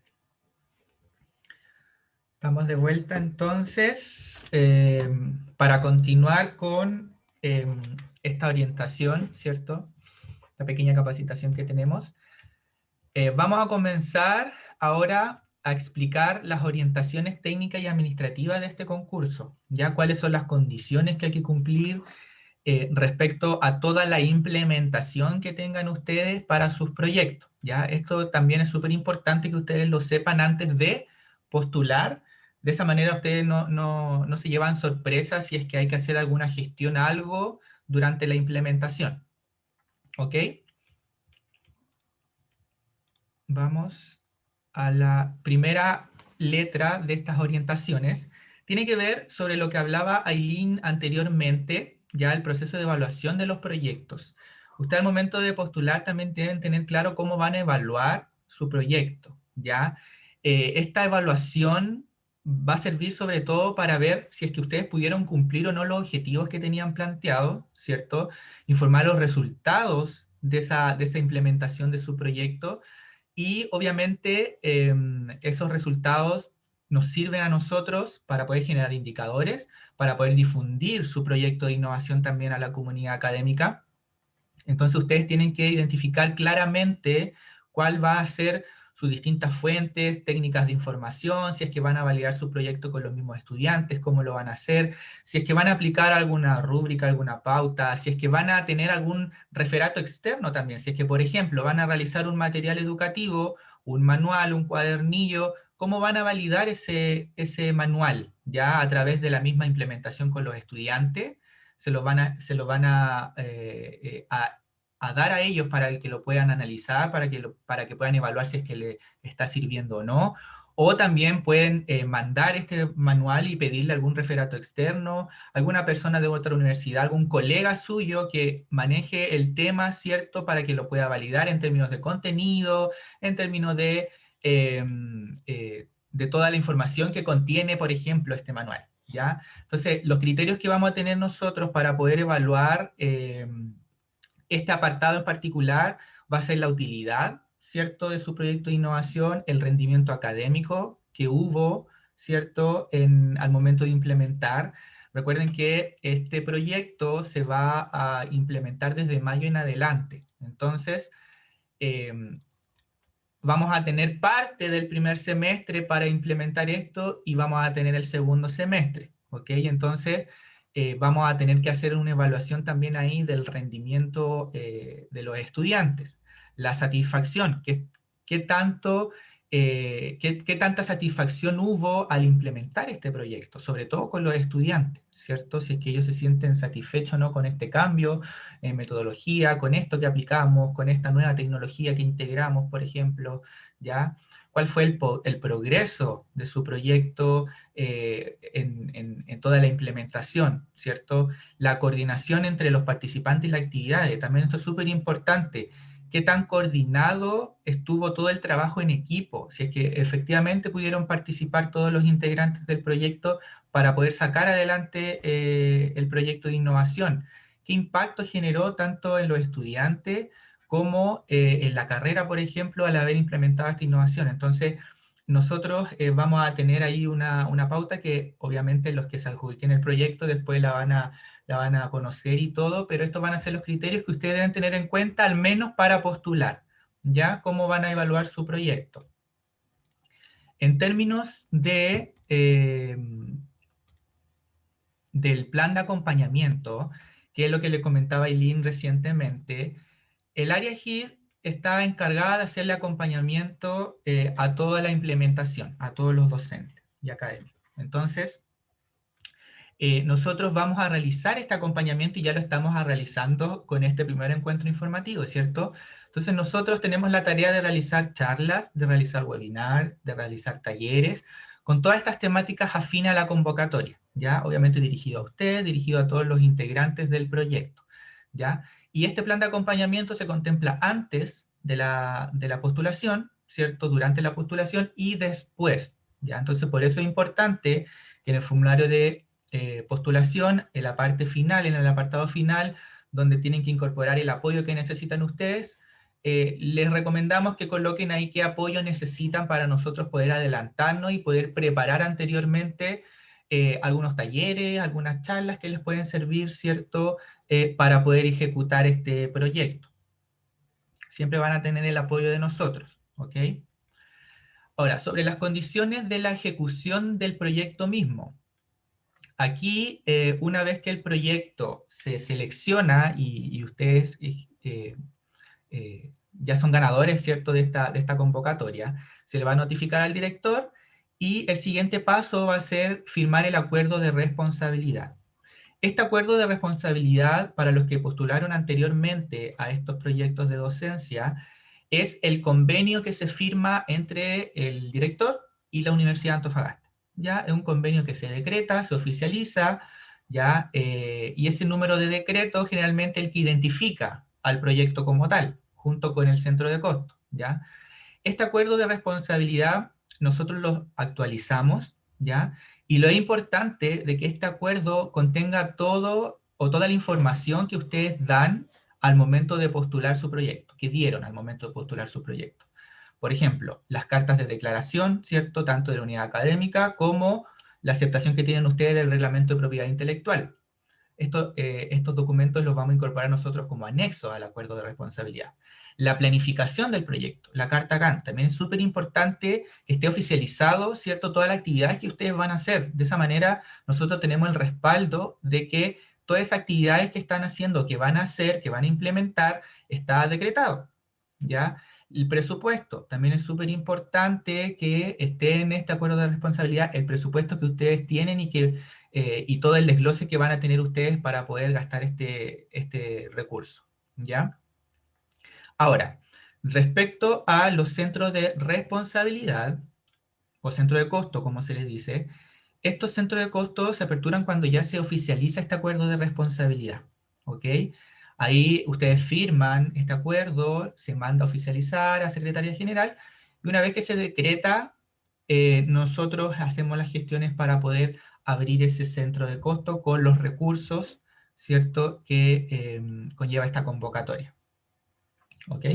A: Estamos de vuelta entonces para continuar con esta orientación, ¿cierto? La pequeña capacitación que tenemos. Vamos a comenzar ahora a explicar las orientaciones técnicas y administrativas de este concurso, ya cuáles son las condiciones que hay que cumplir respecto a toda la implementación que tengan ustedes para sus proyectos, ya esto también es súper importante que ustedes lo sepan antes de postular. De esa manera ustedes no se llevan sorpresas si es que hay que hacer alguna gestión, algo durante la implementación, ¿ok? Vamos a la primera letra de estas orientaciones. Tiene que ver sobre lo que hablaba Aileen anteriormente, ya el proceso de evaluación de los proyectos. Usted al momento de postular también deben tener claro cómo van a evaluar su proyecto, ¿ya? Esta evaluación va a servir sobre todo para ver si es que ustedes pudieron cumplir o no los objetivos que tenían planteados, ¿cierto? Informar los resultados de esa implementación de su proyecto y obviamente esos resultados nos sirven a nosotros para poder generar indicadores, para poder difundir su proyecto de innovación también a la comunidad académica. Entonces ustedes tienen que identificar claramente cuál va a ser sus distintas fuentes, técnicas de información, si es que van a validar su proyecto con los mismos estudiantes, cómo lo van a hacer, si es que van a aplicar alguna rúbrica, alguna pauta, si es que van a tener algún referato externo también, si es que, por ejemplo, van a realizar un material educativo, un manual, un cuadernillo, ¿cómo van a validar ese manual? Ya a través de la misma implementación con los estudiantes, se lo van a dar a ellos para que lo puedan analizar, para que puedan evaluar si es que le está sirviendo o no. O también pueden mandar este manual y pedirle algún referato externo, alguna persona de otra universidad, algún colega suyo que maneje el tema, ¿cierto? Para que lo pueda validar en términos de contenido, en términos de toda la información que contiene, por ejemplo, este manual, ¿ya? Entonces, los criterios que vamos a tener nosotros para poder evaluar este apartado en particular va a ser la utilidad, ¿cierto?, de su proyecto de innovación, el rendimiento académico que hubo, ¿cierto?, al momento de implementar. Recuerden que este proyecto se va a implementar desde mayo en adelante. Entonces, vamos a tener parte del primer semestre para implementar esto y vamos a tener el segundo semestre, ¿ok? Entonces, vamos a tener que hacer una evaluación también ahí del rendimiento de los estudiantes. La satisfacción, qué tanta satisfacción hubo al implementar este proyecto, sobre todo con los estudiantes, ¿cierto? Si es que ellos se sienten satisfechos o no con este cambio en metodología, con esto que aplicamos, con esta nueva tecnología que integramos, por ejemplo, ¿ya? ¿Cuál fue el progreso de su proyecto en toda la implementación, ¿cierto? La coordinación entre los participantes y las actividades, también esto es súper importante. ¿Qué tan coordinado estuvo todo el trabajo en equipo? Si es que efectivamente pudieron participar todos los integrantes del proyecto para poder sacar adelante el proyecto de innovación. ¿Qué impacto generó tanto en los estudiantes como en la carrera, por ejemplo, al haber implementado esta innovación? Entonces, nosotros vamos a tener ahí una pauta que obviamente los que se adjudiquen el proyecto después la van a conocer y todo, pero estos van a ser los criterios que ustedes deben tener en cuenta, al menos para postular, ¿ya? ¿Cómo van a evaluar su proyecto? En términos del plan de acompañamiento, que es lo que le comentaba Aileen recientemente, el área GIR está encargada de hacerle acompañamiento a toda la implementación, a todos los docentes y académicos. Entonces, nosotros vamos a realizar este acompañamiento y ya lo estamos realizando con este primer encuentro informativo, ¿cierto? Entonces nosotros tenemos la tarea de realizar charlas, de realizar webinars, de realizar talleres, con todas estas temáticas afines a la convocatoria, ¿ya? Obviamente dirigido a usted, dirigido a todos los integrantes del proyecto, ¿ya? Y este plan de acompañamiento se contempla antes de la postulación, ¿cierto? Durante la postulación y después, ¿ya? Entonces por eso es importante que en el formulario de postulación, en la parte final, en el apartado final, donde tienen que incorporar el apoyo que necesitan ustedes, les recomendamos que coloquen ahí qué apoyo necesitan para nosotros poder adelantarnos y poder preparar anteriormente algunos talleres, algunas charlas que les pueden servir, ¿cierto?, para poder ejecutar este proyecto. Siempre van a tener el apoyo de nosotros, ¿ok? Ahora, sobre las condiciones de la ejecución del proyecto mismo. Aquí, una vez que el proyecto se selecciona y ustedes ya son ganadores, ¿cierto?, de esta convocatoria, se le va a notificar al director y el siguiente paso va a ser firmar el acuerdo de responsabilidad. Este acuerdo de responsabilidad, para los que postularon anteriormente a estos proyectos de docencia, es el convenio que se firma entre el director y la Universidad de Antofagasta. ¿Ya? Es un convenio que se decreta, se oficializa, ¿ya? Y ese número de decreto generalmente el que identifica al proyecto como tal, junto con el centro de costo, ¿ya? Este acuerdo de responsabilidad nosotros lo actualizamos, ¿ya? Y lo importante de que este acuerdo contenga todo o toda la información que ustedes dan al momento de postular su proyecto, que dieron al momento de postular su proyecto. Por ejemplo, las cartas de declaración, ¿cierto?, tanto de la unidad académica como la aceptación que tienen ustedes del reglamento de propiedad intelectual. Estos documentos los vamos a incorporar nosotros como anexos al acuerdo de responsabilidad. La planificación del proyecto, la carta Gantt, también es súper importante que esté oficializado, ¿cierto?, todas las actividades que ustedes van a hacer. De esa manera, nosotros tenemos el respaldo de que todas esas actividades que están haciendo, que van a hacer, que van a implementar, está decretado, ¿ya? El presupuesto, también es súper importante que esté en este acuerdo de responsabilidad el presupuesto que ustedes tienen y todo el desglose que van a tener ustedes para poder gastar este recurso, ¿ya? Ahora, respecto a los centros de responsabilidad, o centro de costo, como se les dice, estos centros de costo se aperturan cuando ya se oficializa este acuerdo de responsabilidad, ¿ok? Ahí ustedes firman este acuerdo, se manda a oficializar a Secretaría General, y una vez que se decreta, nosotros hacemos las gestiones para poder abrir ese centro de costo con los recursos, ¿cierto?, que conlleva esta convocatoria, ¿ok?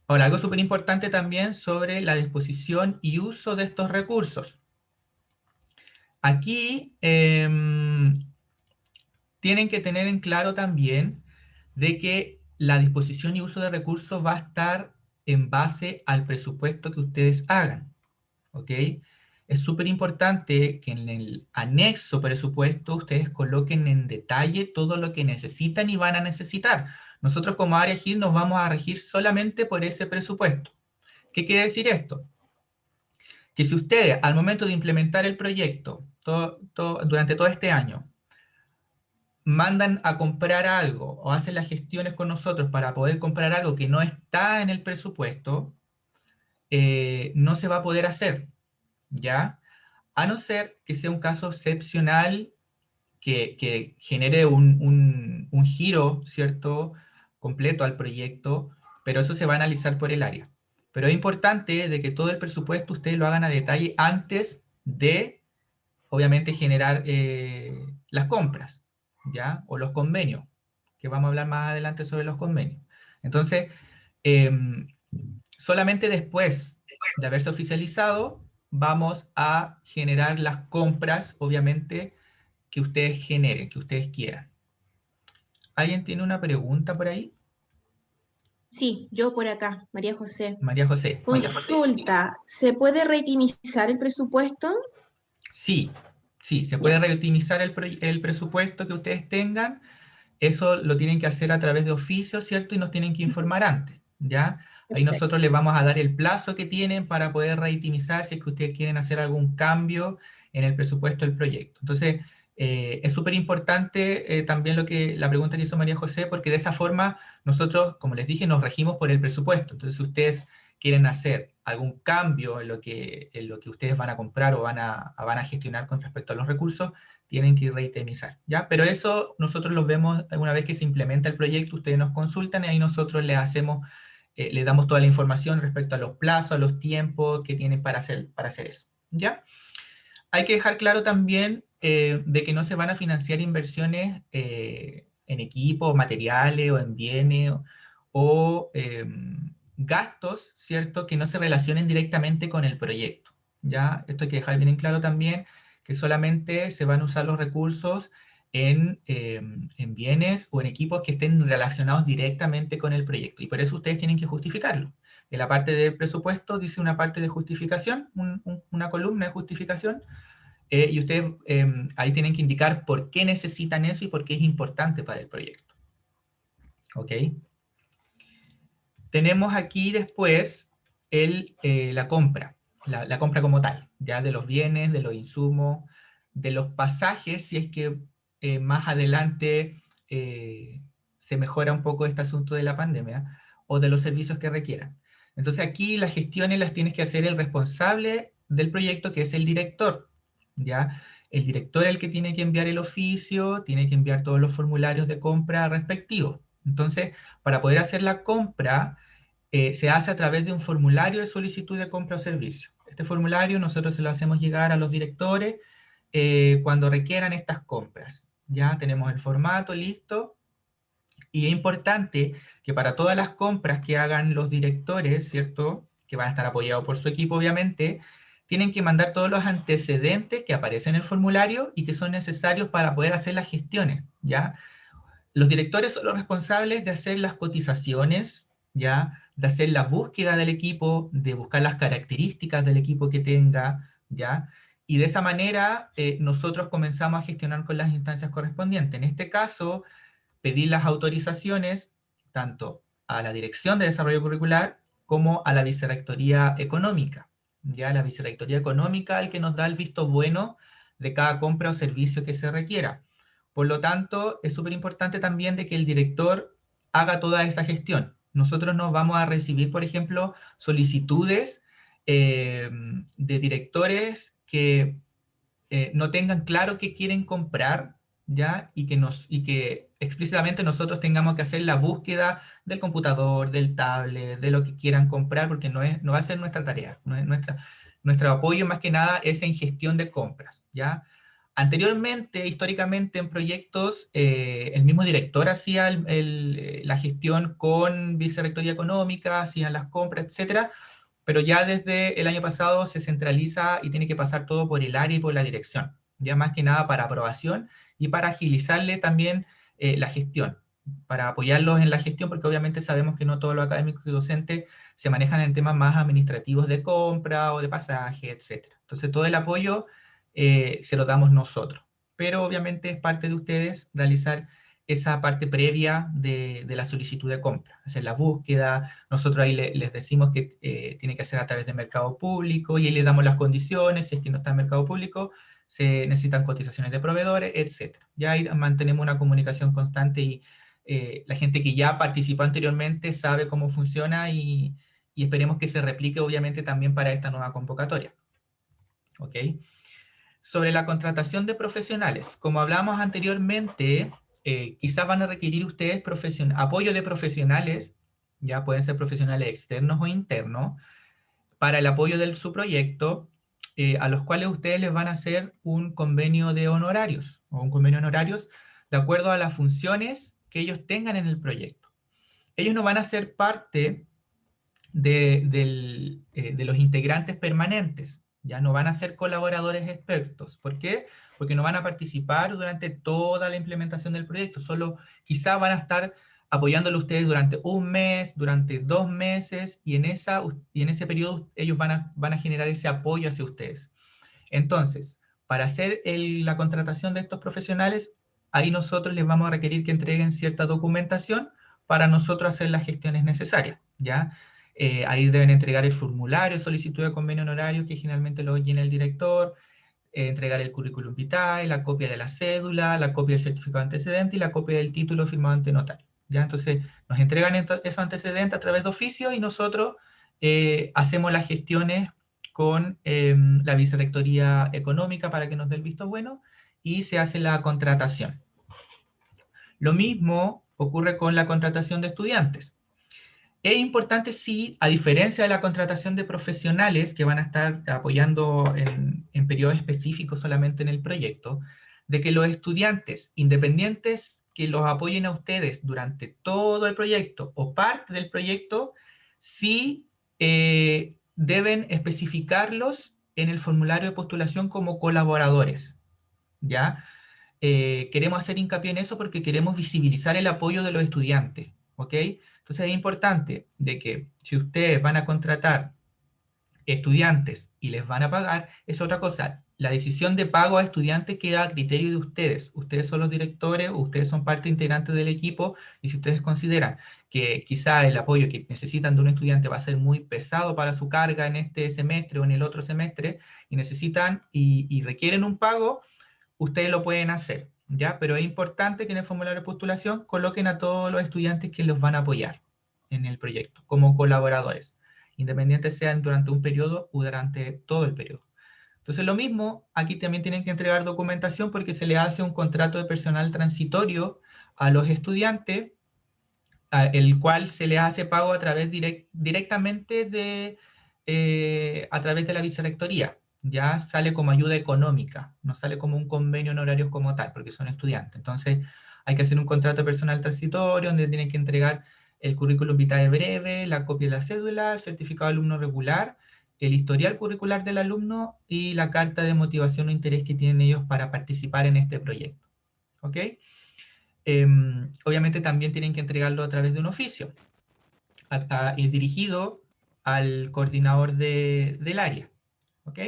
A: Ahora, algo súper importante también sobre la disposición y uso de estos recursos. Aquí tienen que tener en claro también de que la disposición y uso de recursos va a estar en base al presupuesto que ustedes hagan, ¿ok? Es súper importante que en el anexo presupuesto ustedes coloquen en detalle todo lo que necesitan y van a necesitar. Nosotros como área GIL nos vamos a regir solamente por ese presupuesto. ¿Qué quiere decir esto? Que si ustedes al momento de implementar el proyecto durante todo este año mandan a comprar algo o hacen las gestiones con nosotros para poder comprar algo que no está en el presupuesto, no se va a poder hacer, ¿ya? A no ser que sea un caso excepcional que genere un giro, ¿cierto?, completo al proyecto, pero eso se va a analizar por el área. Pero es importante de que todo el presupuesto ustedes lo hagan a detalle antes de, obviamente, generar las compras, ¿ya? O los convenios, que vamos a hablar más adelante sobre los convenios. Entonces, solamente después de haberse oficializado, vamos a generar las compras, obviamente, que ustedes generen, que ustedes quieran. ¿Alguien tiene una pregunta por ahí?
F: Sí, yo por acá, María José.
A: María José.
F: Consulta, ¿se puede reoptimizar el presupuesto?
A: Sí, sí, se puede reoptimizar el presupuesto que ustedes tengan. Eso lo tienen que hacer a través de oficio, ¿cierto? Y nos tienen que informar antes, ¿ya? Ahí nosotros les vamos a dar el plazo que tienen para poder reoptimizar si es que ustedes quieren hacer algún cambio en el presupuesto del proyecto. Entonces, es súper importante también la pregunta que hizo María José, porque de esa forma nosotros, como les dije, nos regimos por el presupuesto. Entonces, si ustedes quieren hacer algún cambio en lo que ustedes van a comprar o van a gestionar con respecto a los recursos, tienen que reoptimizar, ¿ya? Pero eso nosotros lo vemos una vez que se implementa el proyecto, ustedes nos consultan y ahí nosotros les damos toda la información respecto a los plazos, a los tiempos que tienen para hacer eso, ¿ya? Hay que dejar claro también de que no se van a financiar inversiones en equipos, materiales o en bienes o gastos, ¿cierto?, que no se relacionen directamente con el proyecto. ¿Ya? Esto hay que dejar bien en claro también, que solamente se van a usar los recursos en bienes o en equipos que estén relacionados directamente con el proyecto. Y por eso ustedes tienen que justificarlo. En la parte del presupuesto dice una parte de justificación, una columna de justificación, y ustedes ahí tienen que indicar por qué necesitan eso y por qué es importante para el proyecto. ¿Ok? Tenemos aquí después la compra, la compra como tal, ya de los bienes, de los insumos, de los pasajes, si es que más adelante se mejora un poco este asunto de la pandemia, o de los servicios que requieran. Entonces aquí las gestiones las tienes que hacer el responsable del proyecto, que es el director, ¿ya? El director es el que tiene que enviar el oficio, tiene que enviar todos los formularios de compra respectivos. Entonces, para poder hacer la compra, se hace a través de un formulario de solicitud de compra o servicio. Este formulario nosotros se lo hacemos llegar a los directores cuando requieran estas compras. Ya tenemos el formato listo, y es importante que para todas las compras que hagan los directores, ¿cierto?, que van a estar apoyados por su equipo obviamente, tienen que mandar todos los antecedentes que aparecen en el formulario y que son necesarios para poder hacer las gestiones, ¿ya? Los directores son los responsables de hacer las cotizaciones, ¿ya? De hacer la búsqueda del equipo, de buscar las características del equipo que tenga, ¿ya? Y de esa manera nosotros comenzamos a gestionar con las instancias correspondientes. En este caso, pedir las autorizaciones tanto a la Dirección de Desarrollo Curricular como a la Vicerrectoría Económica, ¿ya? La Vicerrectoría Económica es el que nos da el visto bueno de cada compra o servicio que se requiera. Por lo tanto, es súper importante también de que el director haga toda esa gestión. Nosotros nos vamos a recibir, por ejemplo, solicitudes de directores que no tengan claro qué quieren comprar, ¿ya? Y que explícitamente nosotros tengamos que hacer la búsqueda del computador, del tablet, de lo que quieran comprar, porque no va a ser nuestra tarea. No es nuestro apoyo más que nada es en gestión de compras, ¿ya? Anteriormente, históricamente, en proyectos, el mismo director hacía la gestión con Vicerrectoría Económica, hacían las compras, etcétera, pero ya desde el año pasado se centraliza y tiene que pasar todo por el área y por la dirección, ya más que nada para aprobación y para agilizarle también la gestión, para apoyarlos en la gestión, porque obviamente sabemos que no todos los académicos y docentes se manejan en temas más administrativos de compra o de pasaje, etcétera. Entonces todo el apoyo se lo damos nosotros, pero obviamente es parte de ustedes realizar esa parte previa de la solicitud de compra, hacer la búsqueda. Nosotros ahí les decimos que tiene que ser a través de mercado público, y ahí les damos las condiciones. Si es que no está en mercado público, se necesitan cotizaciones de proveedores, etc. Ya ahí mantenemos una comunicación constante, y la gente que ya participó anteriormente sabe cómo funciona, y esperemos que se replique obviamente también para esta nueva convocatoria. ¿Ok? Sobre la contratación de profesionales, como hablamos anteriormente, quizás van a requerir ustedes apoyo de profesionales, ya pueden ser profesionales externos o internos, para el apoyo de su proyecto, a los cuales ustedes les van a hacer un convenio de honorarios, o un convenio de honorarios de acuerdo a las funciones que ellos tengan en el proyecto. Ellos no van a ser parte de los integrantes permanentes, ya no van a ser colaboradores expertos. ¿Por qué? Porque no van a participar durante toda la implementación del proyecto, solo quizá van a estar apoyándolo ustedes durante un mes, durante 2 meses, y en ese periodo ellos van a generar ese apoyo hacia ustedes. Entonces, para hacer la contratación de estos profesionales, ahí nosotros les vamos a requerir que entreguen cierta documentación para nosotros hacer las gestiones necesarias, ¿ya? Ahí deben entregar el formulario, solicitud de convenio honorario, que generalmente lo llena el director, entregar el currículum vitae, la copia de la cédula, la copia del certificado de antecedente y la copia del título firmado ante notario, ¿ya? Entonces, nos entregan esos antecedentes a través de oficio, y nosotros hacemos las gestiones con la Vicerrectoría Económica para que nos dé el visto bueno, y se hace la contratación. Lo mismo ocurre con la contratación de estudiantes. Es importante, sí, a diferencia de la contratación de profesionales que van a estar apoyando en periodos específicos solamente en el proyecto, de que los estudiantes, independientes que los apoyen a ustedes durante todo el proyecto o parte del proyecto, sí deben especificarlos en el formulario de postulación como colaboradores, ¿ya? Queremos hacer hincapié en eso porque queremos visibilizar el apoyo de los estudiantes, ¿ok? Entonces es importante de que si ustedes van a contratar estudiantes y les van a pagar, es otra cosa. La decisión de pago a estudiantes queda a criterio de ustedes. Ustedes son los directores, ustedes son parte integrante del equipo, y si ustedes consideran que quizá el apoyo que necesitan de un estudiante va a ser muy pesado para su carga en este semestre o en el otro semestre, y necesitan y requieren un pago, ustedes lo pueden hacer, ¿ya? Pero es importante que en el formulario de postulación coloquen a todos los estudiantes que los van a apoyar en el proyecto, como colaboradores, independientes sean durante un periodo o durante todo el periodo. Entonces lo mismo, aquí también tienen que entregar documentación porque se le hace un contrato de personal transitorio a los estudiantes, el cual se les hace pago a través directamente a través de la vicerrectoría. Ya sale como ayuda económica, no sale como un convenio en horarios como tal, porque son estudiantes. Entonces hay que hacer un contrato de personal transitorio donde tienen que entregar el currículum vitae breve, la copia de la cédula, el certificado de alumno regular, el historial curricular del alumno y la carta de motivación o interés que tienen ellos para participar en este proyecto. ¿Ok? Obviamente también tienen que entregarlo a través de un oficio dirigido al coordinador del área. ¿Ok?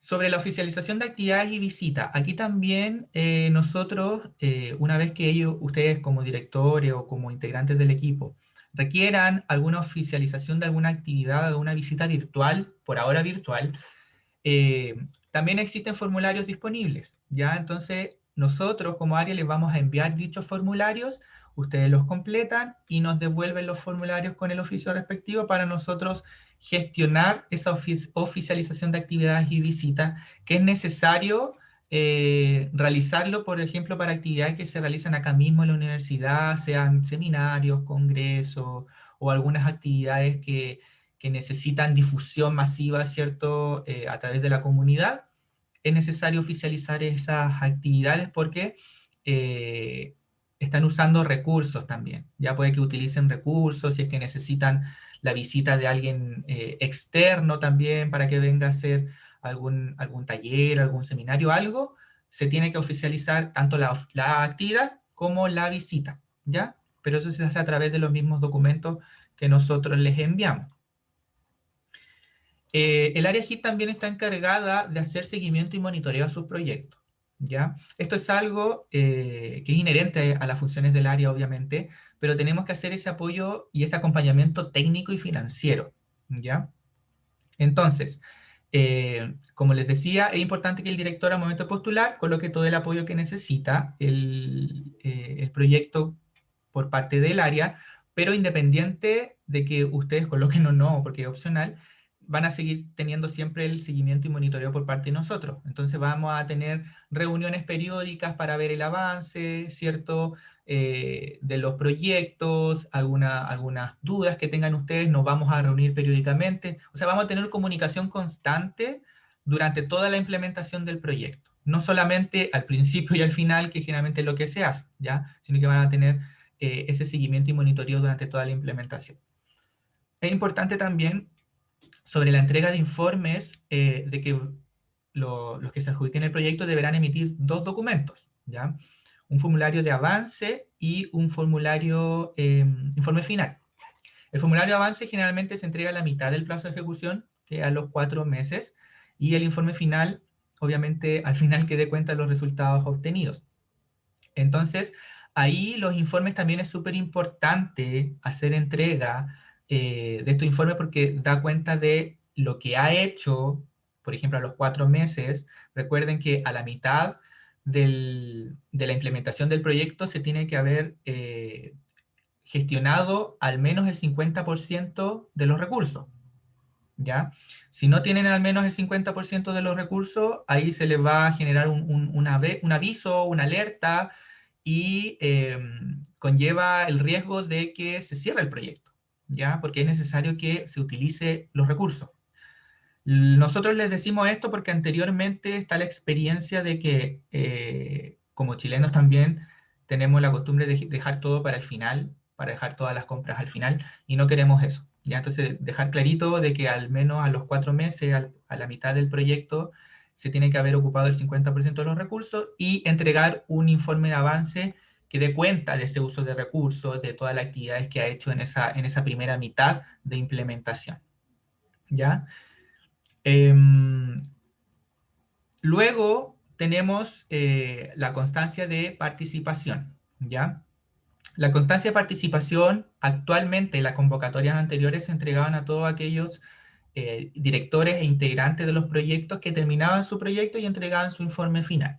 A: Sobre la oficialización de actividades y visitas, aquí también nosotros, una vez que ustedes como directores o como integrantes del equipo, requieran alguna oficialización de alguna actividad, alguna visita virtual, por ahora virtual, también existen formularios disponibles, ¿ya? Entonces, nosotros como área les vamos a enviar dichos formularios, ustedes los completan y nos devuelven los formularios con el oficio respectivo para nosotros gestionar esa oficialización de actividades y visitas, que es necesario realizarlo, por ejemplo, para actividades que se realizan acá mismo en la universidad, sean seminarios, congresos o algunas actividades que necesitan difusión masiva, ¿cierto?, a través de la comunidad. Es necesario oficializar esas actividades porque están usando recursos también. Ya puede que utilicen recursos, si es que necesitan la visita de alguien externo también para que venga a hacer algún taller, algún seminario, algo, se tiene que oficializar tanto la actividad como la visita, ¿ya? Pero eso se hace a través de los mismos documentos que nosotros les enviamos. El área HIT también está encargada de hacer seguimiento y monitoreo a sus proyectos, ¿ya? Esto es algo que es inherente a las funciones del área, obviamente, pero tenemos que hacer ese apoyo y ese acompañamiento técnico y financiero, ¿ya? Entonces, como les decía, es importante que el director al momento de postular coloque todo el apoyo que necesita el proyecto por parte del área, pero independiente de que ustedes coloquen o no, porque es opcional, van a seguir teniendo siempre el seguimiento y monitoreo por parte de nosotros. Entonces vamos a tener reuniones periódicas para ver el avance, ¿cierto?, de los proyectos, algunas dudas que tengan ustedes, nos vamos a reunir periódicamente. O sea, vamos a tener comunicación constante durante toda la implementación del proyecto. No solamente al principio y al final, que generalmente es lo que se hace, ¿ya? Sino que van a tener ese seguimiento y monitoreo durante toda la implementación. Es importante también sobre la entrega de informes de que los que se adjudiquen el proyecto deberán emitir 2 documentos, ¿ya? Un formulario de avance y un formulario, informe final. El formulario de avance generalmente se entrega a la mitad del plazo de ejecución, que a los 4 meses, y el informe final, obviamente, al final que dé cuenta de los resultados obtenidos. Entonces, ahí los informes también es súper importante hacer entrega de estos informes porque da cuenta de lo que ha hecho, por ejemplo, a los 4 meses. Recuerden que a la mitad de la implementación del proyecto se tiene que haber gestionado al menos el 50% de los recursos, ¿ya? Si no tienen al menos el 50% de los recursos, ahí se les va a generar un aviso, una alerta, y conlleva el riesgo de que se cierre el proyecto, ¿ya? Porque es necesario que se utilice los recursos. Nosotros les decimos esto porque anteriormente está la experiencia de que como chilenos también tenemos la costumbre de dejar todo para el final, para dejar todas las compras al final, y no queremos eso. ¿Ya? Entonces, dejar clarito de que al menos a los 4 meses, a la mitad del proyecto, se tiene que haber ocupado el 50% de los recursos y entregar un informe de avance que dé cuenta de ese uso de recursos, de todas las actividades que ha hecho en esa primera mitad de implementación. ¿Ya? Luego tenemos la constancia de participación, ¿ya? La constancia de participación, actualmente las convocatorias anteriores se entregaban a todos aquellos directores e integrantes de los proyectos que terminaban su proyecto y entregaban su informe final.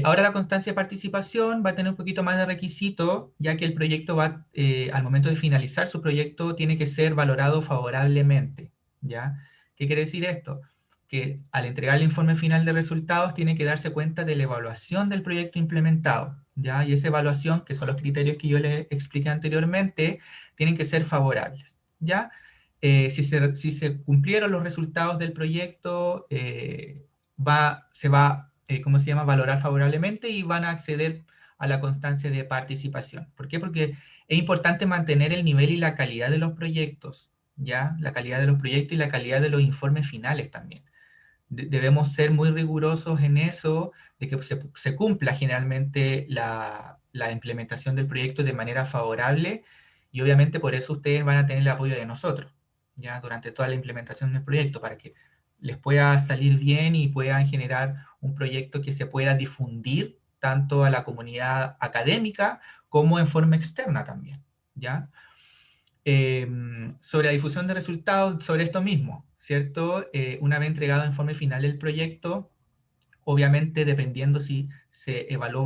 A: Ahora la constancia de participación va a tener un poquito más de requisito, ya que el proyecto va, al momento de finalizar su proyecto, tiene que ser valorado favorablemente, ¿ya? ¿Qué quiere decir esto? Que al entregar el informe final de resultados, tiene que darse cuenta de la evaluación del proyecto implementado, ¿ya? Y esa evaluación, que son los criterios que yo les expliqué anteriormente, tienen que ser favorables, ¿ya? Si se cumplieron los resultados del proyecto, se va ¿cómo se llama?, valorar favorablemente y van a acceder a la constancia de participación. ¿Por qué? Porque es importante mantener el nivel y la calidad de los proyectos, ¿ya? La calidad de los proyectos y la calidad de los informes finales también. Debemos ser muy rigurosos en eso, de que se cumpla generalmente la implementación del proyecto de manera favorable, y obviamente por eso ustedes van a tener el apoyo de nosotros, ¿ya? Durante toda la implementación del proyecto, para que les pueda salir bien y puedan generar un proyecto que se pueda difundir tanto a la comunidad académica como en forma externa también, ¿ya? Sobre la difusión de resultados, sobre esto mismo, ¿cierto? Una vez entregado el informe final del proyecto, obviamente dependiendo si se evaluó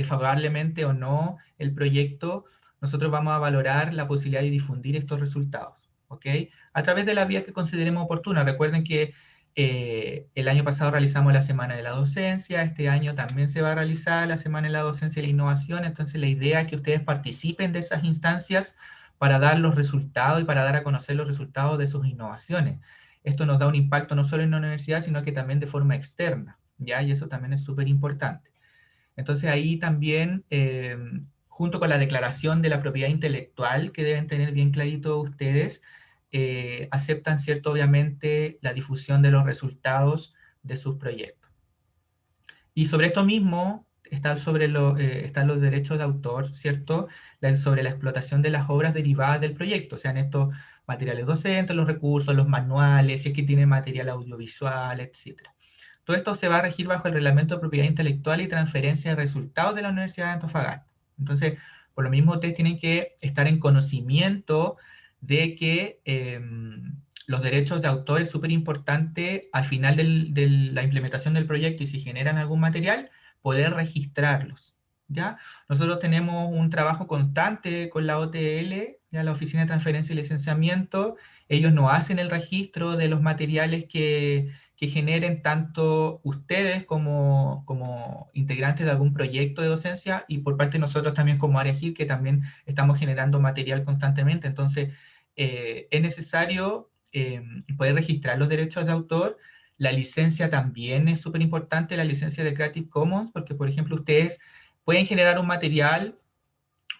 A: favorablemente o no el proyecto, nosotros vamos a valorar la posibilidad de difundir estos resultados, ¿ok? A través de la vía que consideremos oportuna. Recuerden que el año pasado realizamos la Semana de la Docencia, este año también se va a realizar la Semana de la Docencia y la Innovación, entonces la idea es que ustedes participen de esas instancias para dar los resultados y para dar a conocer los resultados de sus innovaciones. Esto nos da un impacto no solo en la universidad, sino que también de forma externa, ¿ya? Y eso también es súper importante. Entonces ahí también, junto con la declaración de la propiedad intelectual, que deben tener bien clarito ustedes, aceptan, ¿cierto?, obviamente, la difusión de los resultados de sus proyectos. Y sobre esto mismo están los derechos de autor, ¿cierto?, sobre la explotación de las obras derivadas del proyecto, sean estos materiales docentes, los recursos, los manuales, si es que tienen material audiovisual, etc. Todo esto se va a regir bajo el Reglamento de Propiedad Intelectual y Transferencia de Resultados de la Universidad de Antofagasta. Entonces, por lo mismo, ustedes tienen que estar en conocimiento de que los derechos de autor es súper importante al final de la implementación del proyecto, y si generan algún material, poder registrarlos, ¿ya? Nosotros tenemos un trabajo constante con la OTL, ya la Oficina de Transferencia y Licenciamiento. Ellos nos hacen el registro de los materiales que generen tanto ustedes como integrantes de algún proyecto de docencia, y por parte de nosotros también como área GIL, que también estamos generando material constantemente. Entonces, es necesario poder registrar los derechos de autor. La licencia también es súper importante, la licencia de Creative Commons, porque, por ejemplo, ustedes pueden generar un material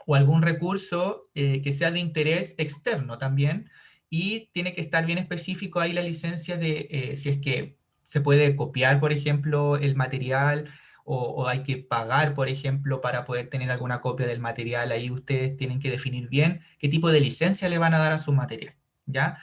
A: o algún recurso que sea de interés externo también, y tiene que estar bien específico ahí la licencia de si es que se puede copiar, por ejemplo, el material, o hay que pagar, por ejemplo, para poder tener alguna copia del material. Ahí ustedes tienen que definir bien qué tipo de licencia le van a dar a su material, ¿ya?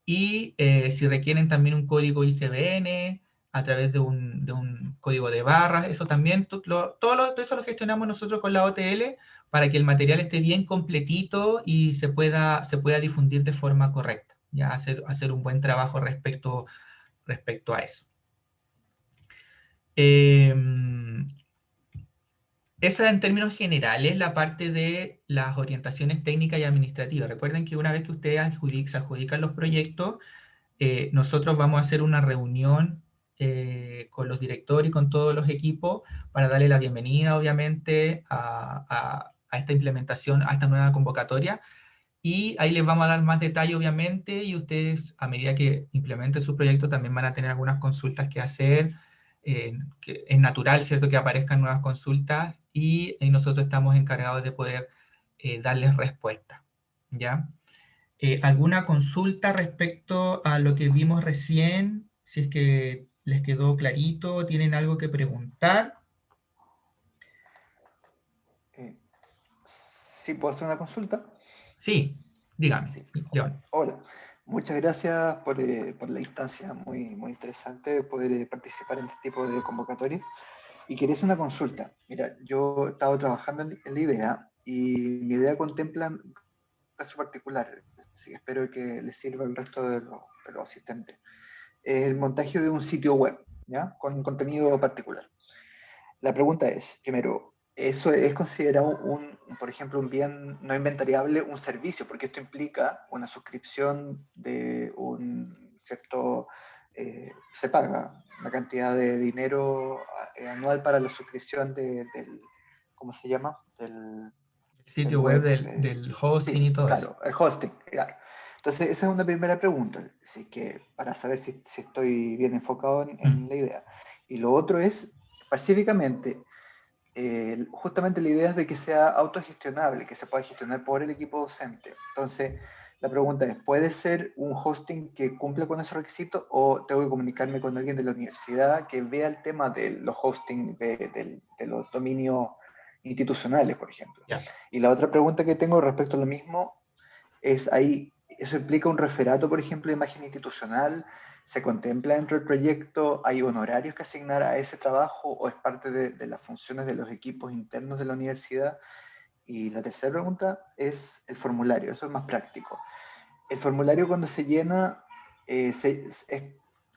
A: Y si requieren también un código ISBN a través de un código de barras, eso también, todo eso lo gestionamos nosotros con la OTL, para que el material esté bien completito y se pueda difundir de forma correcta, ya hacer un buen trabajo respecto a eso. Esa, en términos generales, la parte de las orientaciones técnicas y administrativas. Recuerden que una vez que ustedes se adjudican los proyectos, nosotros vamos a hacer una reunión con los directores y con todos los equipos para darle la bienvenida, obviamente, a esta implementación, a esta nueva convocatoria, y ahí les vamos a dar más detalle, obviamente, y ustedes, a medida que implementen su proyecto, también van a tener algunas consultas que hacer que es natural, ¿cierto?, que aparezcan nuevas consultas y nosotros estamos encargados de poder darles respuesta, ¿ya? ¿Alguna consulta respecto a lo que vimos recién? Si es que les quedó clarito, ¿tienen algo que preguntar?
G: ¿Sí puedo hacer una consulta?
A: Sí, dígame,
G: Sí.
A: León.
G: Hola, muchas gracias por la instancia, muy interesante de poder participar en este tipo de convocatorias. Y quería hacer una consulta. Mira, yo he estado trabajando en la idea y mi idea contempla un caso particular, así que espero que les sirva al resto de los asistentes. El montaje de un sitio web, ¿ya? Con contenido particular. La pregunta es, primero, ¿eso es considerado por ejemplo, un bien no inventariable, un servicio? Porque esto implica una suscripción de un cierto, se paga una cantidad de dinero anual para la suscripción del, ¿cómo se llama? Del
A: Sitio web
G: web.
A: del hosting
G: Sí,
A: y todo eso.
G: claro, el hosting, claro. Entonces, esa es una primera pregunta, así que para saber si estoy bien enfocado en la idea. Y lo otro es, específicamente, justamente la idea es de que sea autogestionable, que se pueda gestionar por el equipo docente. Entonces, la pregunta es, ¿puede ser un hosting que cumpla con esos requisitos o tengo que comunicarme con alguien de la universidad que vea el tema de los hosting de los dominios institucionales, por ejemplo?
A: Ya.
G: Y la otra pregunta que tengo respecto a lo mismo es ahí, ¿eso implica un referato, por ejemplo, de imagen institucional? ¿Se contempla dentro del proyecto? ¿Hay honorarios que asignar a ese trabajo o es parte de las funciones de los equipos internos de la universidad? Y la tercera pregunta es el formulario, eso es más práctico. El formulario cuando se llena es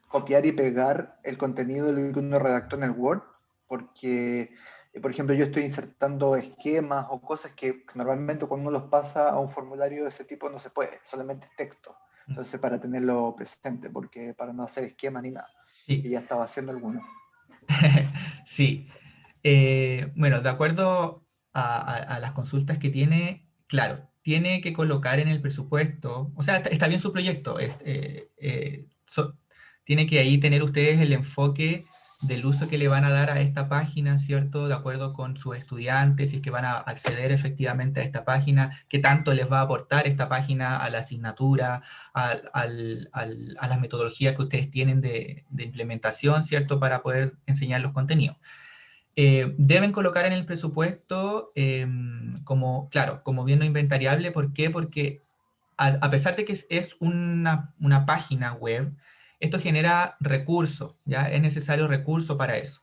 G: copiar y pegar el contenido de lo que uno redactó en el Word, porque, por ejemplo, yo estoy insertando esquemas o cosas que normalmente cuando uno los pasa a un formulario de ese tipo no se puede, solamente texto. Entonces, para tenerlo presente, porque para no hacer esquemas ni nada,
A: Sí.
G: que ya estaba haciendo alguno.
A: Sí. Bueno, de acuerdo a las consultas que tiene, claro, tiene que colocar en el presupuesto, o sea, está bien su proyecto, tiene que ahí tener ustedes el enfoque del uso que le van a dar a esta página, ¿cierto? De acuerdo con sus estudiantes, si es que van a acceder efectivamente a esta página, qué tanto les va a aportar esta página a la asignatura, a las metodologías que ustedes tienen de implementación, ¿cierto? Para poder enseñar los contenidos. Deben colocar en el presupuesto como, claro, como bien no inventariable. ¿Por qué? Porque a pesar de que es una página web, esto genera recursos, ¿ya? Es necesario recurso para eso.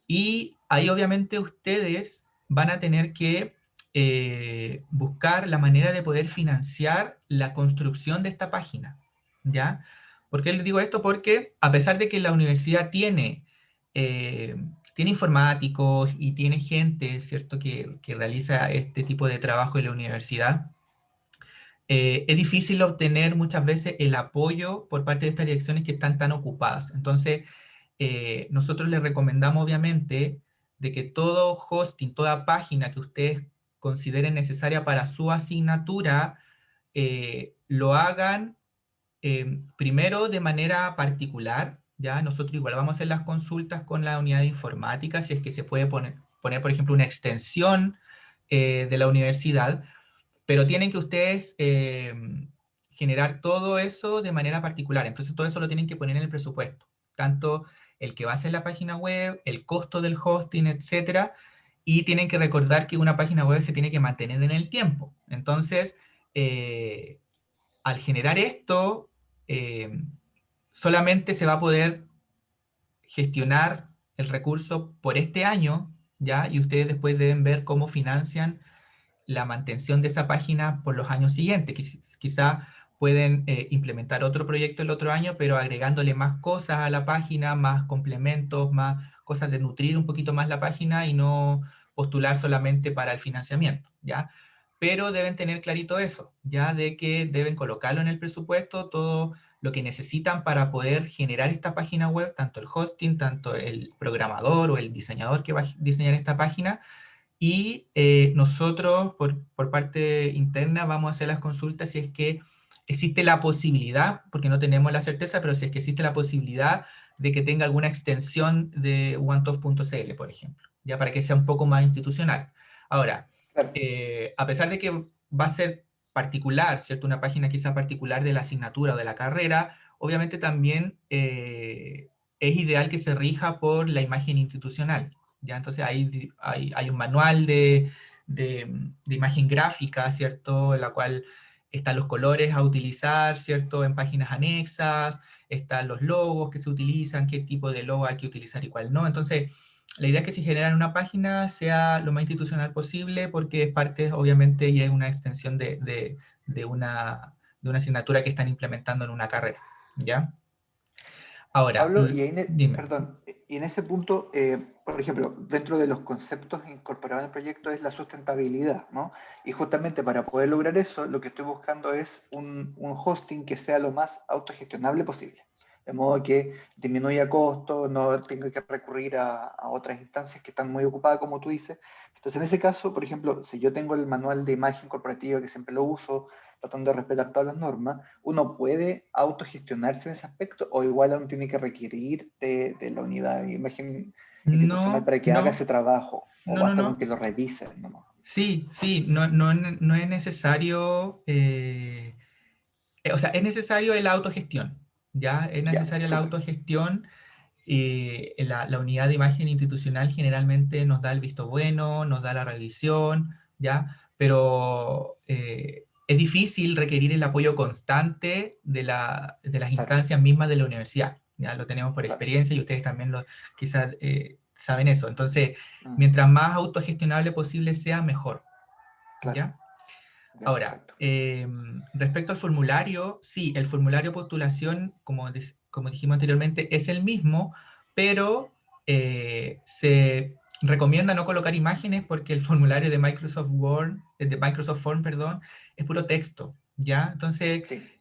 A: Y ahí obviamente ustedes van a tener que buscar la manera de poder financiar la construcción de esta página, ¿ya? ¿Por qué les digo esto? Porque a pesar de que la universidad tiene informáticos y tiene gente, ¿cierto?, que realiza este tipo de trabajo en la universidad, es difícil obtener muchas veces el apoyo por parte de estas direcciones que están tan ocupadas. Entonces, nosotros les recomendamos obviamente de que todo hosting, toda página que ustedes consideren necesaria para su asignatura, lo hagan primero de manera particular, ¿ya? Nosotros igual vamos a hacer las consultas con la unidad de informática, si es que se puede poner por ejemplo, una extensión de la universidad, pero tienen que ustedes generar todo eso de manera particular. Entonces todo eso lo tienen que poner en el presupuesto. Tanto el que va a hacer la página web, el costo del hosting, etcétera. Y tienen que recordar que una página web se tiene que mantener en el tiempo. Entonces, al generar esto, solamente se va a poder gestionar el recurso por este año, ¿ya? Y ustedes después deben ver cómo financian la mantención de esa página por los años siguientes. Quizá pueden implementar otro proyecto el otro año, pero agregándole más cosas a la página, más complementos, más cosas de nutrir un poquito más la página y no postular solamente para el financiamiento, ¿ya? Pero deben tener clarito eso, ya de que deben colocarlo en el presupuesto, todo lo que necesitan para poder generar esta página web, tanto el hosting, tanto el programador o el diseñador que va a diseñar esta página, y nosotros, por parte interna, vamos a hacer las consultas si es que existe la posibilidad, porque no tenemos la certeza, pero si es que existe la posibilidad de que tenga alguna extensión de OneTOF.cl, por ejemplo, ya para que sea un poco más institucional. Ahora,
G: Claro.
A: a pesar de que va a ser particular, ¿cierto? Una página quizá particular de la asignatura o de la carrera, obviamente también es ideal que se rija por la imagen institucional, ¿ya? Entonces hay un manual de imagen gráfica, ¿cierto? En la cual están los colores a utilizar, ¿cierto? En páginas anexas, están los logos que se utilizan, qué tipo de logo hay que utilizar y cuál no. Entonces, la idea es que si generan una página sea lo más institucional posible porque es parte, obviamente, y es una extensión de una asignatura que están implementando en una carrera, ¿ya? Ahora,
G: Pablo, y ahí,
A: dime.
G: perdón, y en ese punto, por ejemplo, dentro de los conceptos incorporados en el proyecto es la sustentabilidad, ¿no? Y justamente para poder lograr eso, lo que estoy buscando es un hosting que sea lo más autogestionable posible, de modo que disminuya costos, no tenga que recurrir a otras instancias que están muy ocupadas, como tú dices. Entonces, en ese caso, por ejemplo, si yo tengo el manual de imagen corporativa, que siempre lo uso, tratando de respetar todas las normas, ¿uno puede autogestionarse en ese aspecto o igual aún tiene que requerir de la unidad de imagen institucional
A: No,
G: para que haga
A: no,
G: ese trabajo? ¿O
A: no, no,
G: basta con
A: no.
G: que lo revisen nomás?
A: Sí, sí, no, no es necesario, o sea, es necesario la autogestión, ¿ya? Es
G: Ya,
A: necesaria la
G: súper.
A: autogestión. La unidad de imagen institucional generalmente nos da el visto bueno, nos da la revisión, ¿ya? Pero es difícil requerir el apoyo constante de las
G: Claro,
A: instancias mismas de la universidad, ¿ya? Lo tenemos por
G: claro.
A: experiencia y ustedes también quizás saben eso. Entonces,
G: Mm,
A: mientras más autogestionable posible sea, mejor,
G: claro,
A: ¿ya?
G: ya,
A: Ahora,
G: perfecto.
A: respecto al formulario, sí, el formulario de postulación, como dijimos anteriormente, es el mismo, pero se recomienda no colocar imágenes porque el formulario de Microsoft Word, de Microsoft Form, perdón, es puro texto, ¿ya? Entonces,
G: Sí,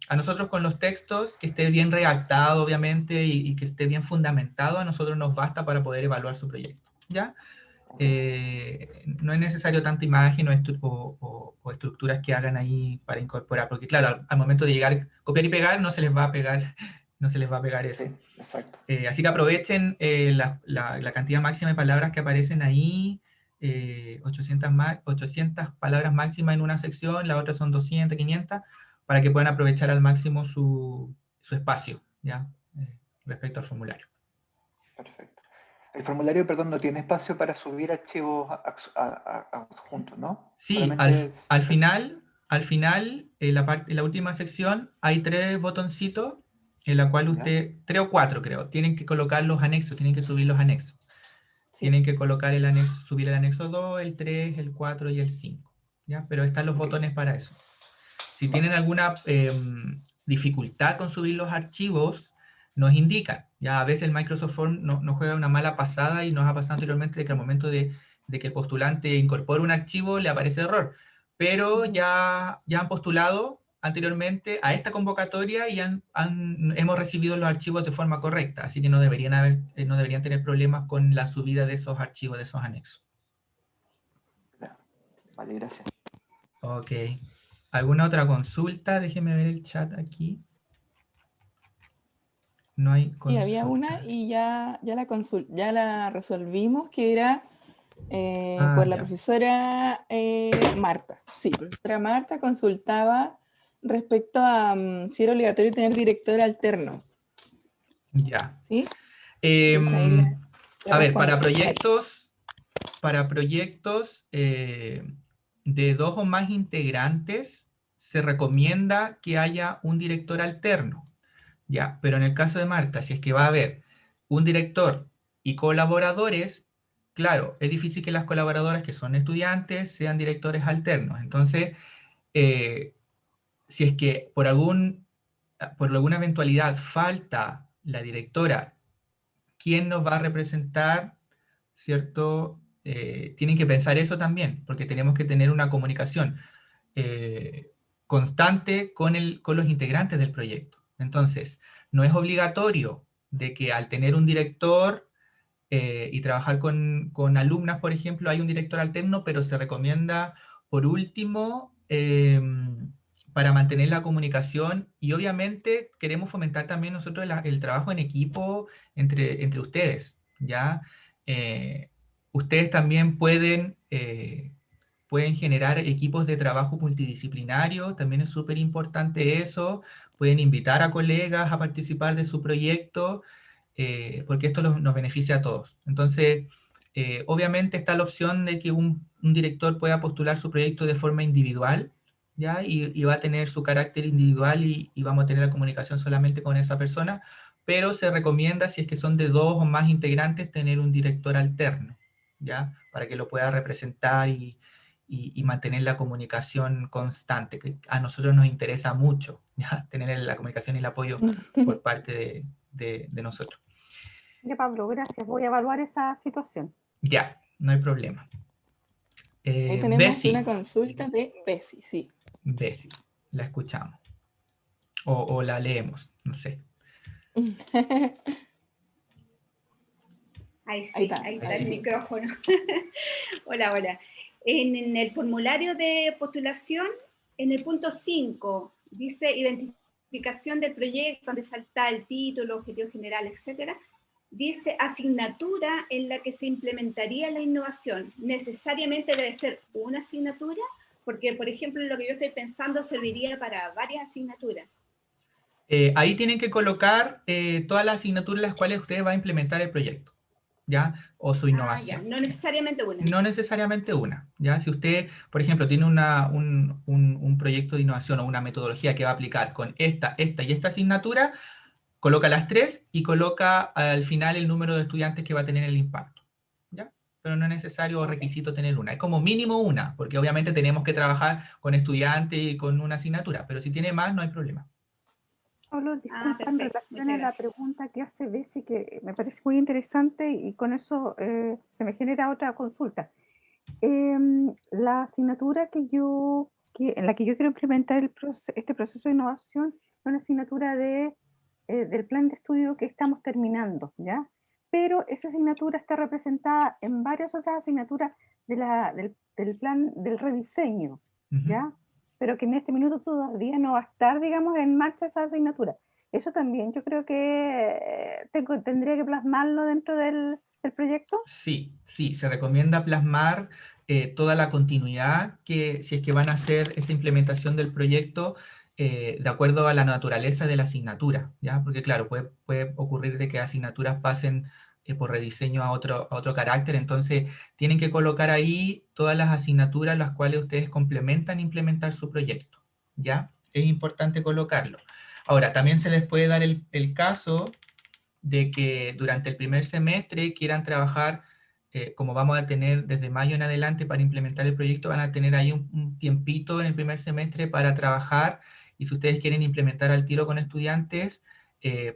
A: a nosotros con los textos, que esté bien redactado, obviamente, y que esté bien fundamentado, a nosotros nos basta para poder evaluar su proyecto, ¿ya?
G: ok.
A: No es necesario tanta imagen o estructuras que hagan ahí para incorporar, porque claro, al momento de llegar, copiar y pegar, no se les va a pegar, no se les va a pegar
G: Sí,
A: eso.
G: exacto.
A: Así que aprovechen la cantidad máxima de palabras que aparecen ahí, 800 palabras máximas en una sección, la otra son 200, 500, para que puedan aprovechar al máximo su espacio, ¿ya? Respecto al formulario.
G: Perfecto. El formulario, perdón, no tiene espacio para subir archivos adjuntos, ¿no?
A: Sí,
G: Solamente es
A: al final, en la última sección, hay 3 botoncitos en la cual
G: ¿ya?
A: usted, 3 o 4 creo, tienen que colocar los anexos, tienen que subir los anexos.
C: Sí.
A: Tienen que colocar el anexo, subir el anexo 2, el 3, el 4 y el 5, ¿ya? Pero están los
G: Ok,
A: botones para eso. Si
G: vale.
A: tienen alguna dificultad con subir los archivos, nos indican. Ya a veces el Microsoft Form no juega una mala pasada y nos ha pasado anteriormente de que al momento de que el postulante incorpora un archivo le aparece error. Pero
C: Ujú.
A: ya han postulado anteriormente a esta convocatoria y hemos recibido los archivos de forma correcta, así que no deberían tener problemas con la subida de esos archivos, de esos anexos.
G: Ya. Vale, gracias.
A: Ok. ¿Alguna otra consulta? Déjeme ver el chat aquí. No hay
C: Sí, había una
A: consulta.
C: y ya la resolvimos, que era
A: Ah,
C: por la
A: ya.
C: profesora Marta. Sí, profesora Marta consultaba respecto a si era obligatorio tener director alterno,
A: Ya.
C: ¿sí? Entonces ahí
A: Em,
C: le
A: a ver,
C: respondo. Ahí.
A: para proyectos de 2 o más integrantes, se recomienda que haya un director alterno. Ya, pero en el caso de Marta, si es que va a haber un director y colaboradores, claro, es difícil que las colaboradoras que son estudiantes sean directores alternos. Entonces, eh, si es que por alguna eventualidad falta la directora, ¿quién nos va a representar? ¿Cierto? Tienen que pensar eso también, porque tenemos que tener una comunicación eh, constante con los integrantes del proyecto. Entonces, no es obligatorio de que al tener un director y trabajar con alumnas, por ejemplo, hay un director alterno, pero se recomienda, por último, para mantener la comunicación y obviamente queremos fomentar también nosotros el trabajo en equipo entre ustedes, ¿ya? Ustedes también pueden generar equipos de trabajo multidisciplinarios, también es súper importante eso, pueden invitar a colegas a participar de su proyecto, porque esto nos beneficia a todos. Entonces, obviamente está la opción de que un director pueda postular su proyecto de forma individual, ¿ya? Y va a tener su carácter individual y vamos a tener la comunicación solamente con esa persona, pero se recomienda, si es que son de 2 o más integrantes, tener un director alterno, ¿ya? Para que lo pueda representar y mantener la comunicación constante, que a nosotros nos interesa mucho, ¿ya? Tener la comunicación y el apoyo por parte de nosotros.
H: Ya, Pablo, gracias. Voy a evaluar esa situación.
A: Ya, no hay problema.
C: Ahí tenemos
A: Bessie.
C: una consulta de Bessie, sí.
A: Bessie, la escuchamos. O la leemos, no sé.
I: Ahí sí,
C: Ahí está,
I: ahí está
A: ahí
I: el
A: sí.
I: micrófono. Hola, hola. En el formulario de postulación, en el punto 5, dice identificación del proyecto, donde salta el título, objetivo general, etcétera. Dice asignatura en la que se implementaría la innovación. ¿Necesariamente debe ser una asignatura? Porque, por ejemplo, lo que yo estoy pensando serviría para varias asignaturas.
A: Ahí tienen que colocar todas las asignaturas en las cuales ustedes van a implementar el proyecto, ¿ya? O su
I: Ya,
A: innovación.
I: no necesariamente una.
A: No necesariamente una, ¿ya? Si usted, por ejemplo, tiene un proyecto de innovación o una metodología que va a aplicar con esta y esta asignatura, coloca las 3 y coloca al final el número de estudiantes que va a tener el impacto, ¿ya? Pero no es necesario o requisito tener una. Es como mínimo una, porque obviamente tenemos que trabajar con estudiantes y con una asignatura, pero si tiene más no hay problema.
H: Pablo, disculpa, en
I: Perfecto.
H: relación
I: Muchas
H: a la
I: gracias.
H: pregunta que hace Bessie, que me parece muy interesante y con eso se me genera otra consulta. La asignatura en la que yo quiero implementar este proceso de innovación es una asignatura del plan de estudio que estamos terminando, ¿ya? Pero esa asignatura está representada en varias otras asignaturas del plan del rediseño, ¿ya? Pero que en este minuto todavía no va a estar, digamos, en marcha esa asignatura. Eso también yo creo que tendría que plasmarlo dentro del proyecto.
A: Sí, sí, se recomienda plasmar toda la continuidad que si es que van a hacer esa implementación del proyecto de acuerdo a la naturaleza de la asignatura, ¿ya? Porque claro, puede ocurrir de que asignaturas pasen por rediseño a otro carácter, entonces tienen que colocar ahí todas las asignaturas las cuales ustedes complementan e implementar su proyecto, ¿ya? Es importante colocarlo. Ahora, también se les puede dar el caso de que durante el primer semestre quieran trabajar, como vamos a tener desde mayo en adelante para implementar el proyecto, van a tener ahí un tiempito en el primer semestre para trabajar, y si ustedes quieren implementar al tiro con estudiantes,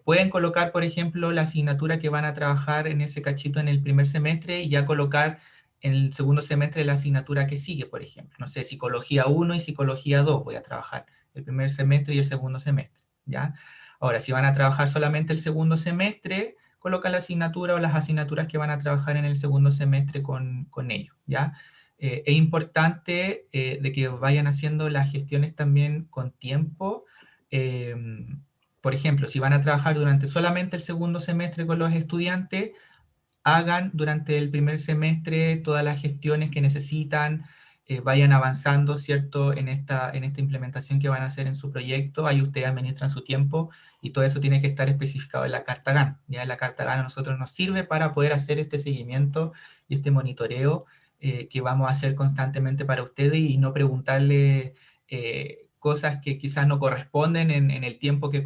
A: pueden colocar, por ejemplo, la asignatura que van a trabajar en ese cachito en el primer semestre y ya colocar en el segundo semestre la asignatura que sigue, por ejemplo. No sé, psicología 1 y psicología 2 voy a trabajar el primer semestre y el segundo semestre, ¿ya? Ahora, si van a trabajar solamente el segundo semestre, colocan la asignatura o las asignaturas que van a trabajar en el segundo semestre con ellos, ¿ya? Es importante de que vayan haciendo las gestiones también con tiempo. Por ejemplo, si van a trabajar durante solamente el segundo semestre con los estudiantes, hagan durante el primer semestre todas las gestiones que necesitan, vayan avanzando, ¿cierto?, en esta implementación que van a hacer en su proyecto. Ahí ustedes administran su tiempo y todo eso tiene que estar especificado en la carta GAN. Ya en la carta GAN a nosotros nos sirve para poder hacer este seguimiento y este monitoreo que vamos a hacer constantemente para ustedes y no preguntarle cosas que quizás no corresponden en el tiempo que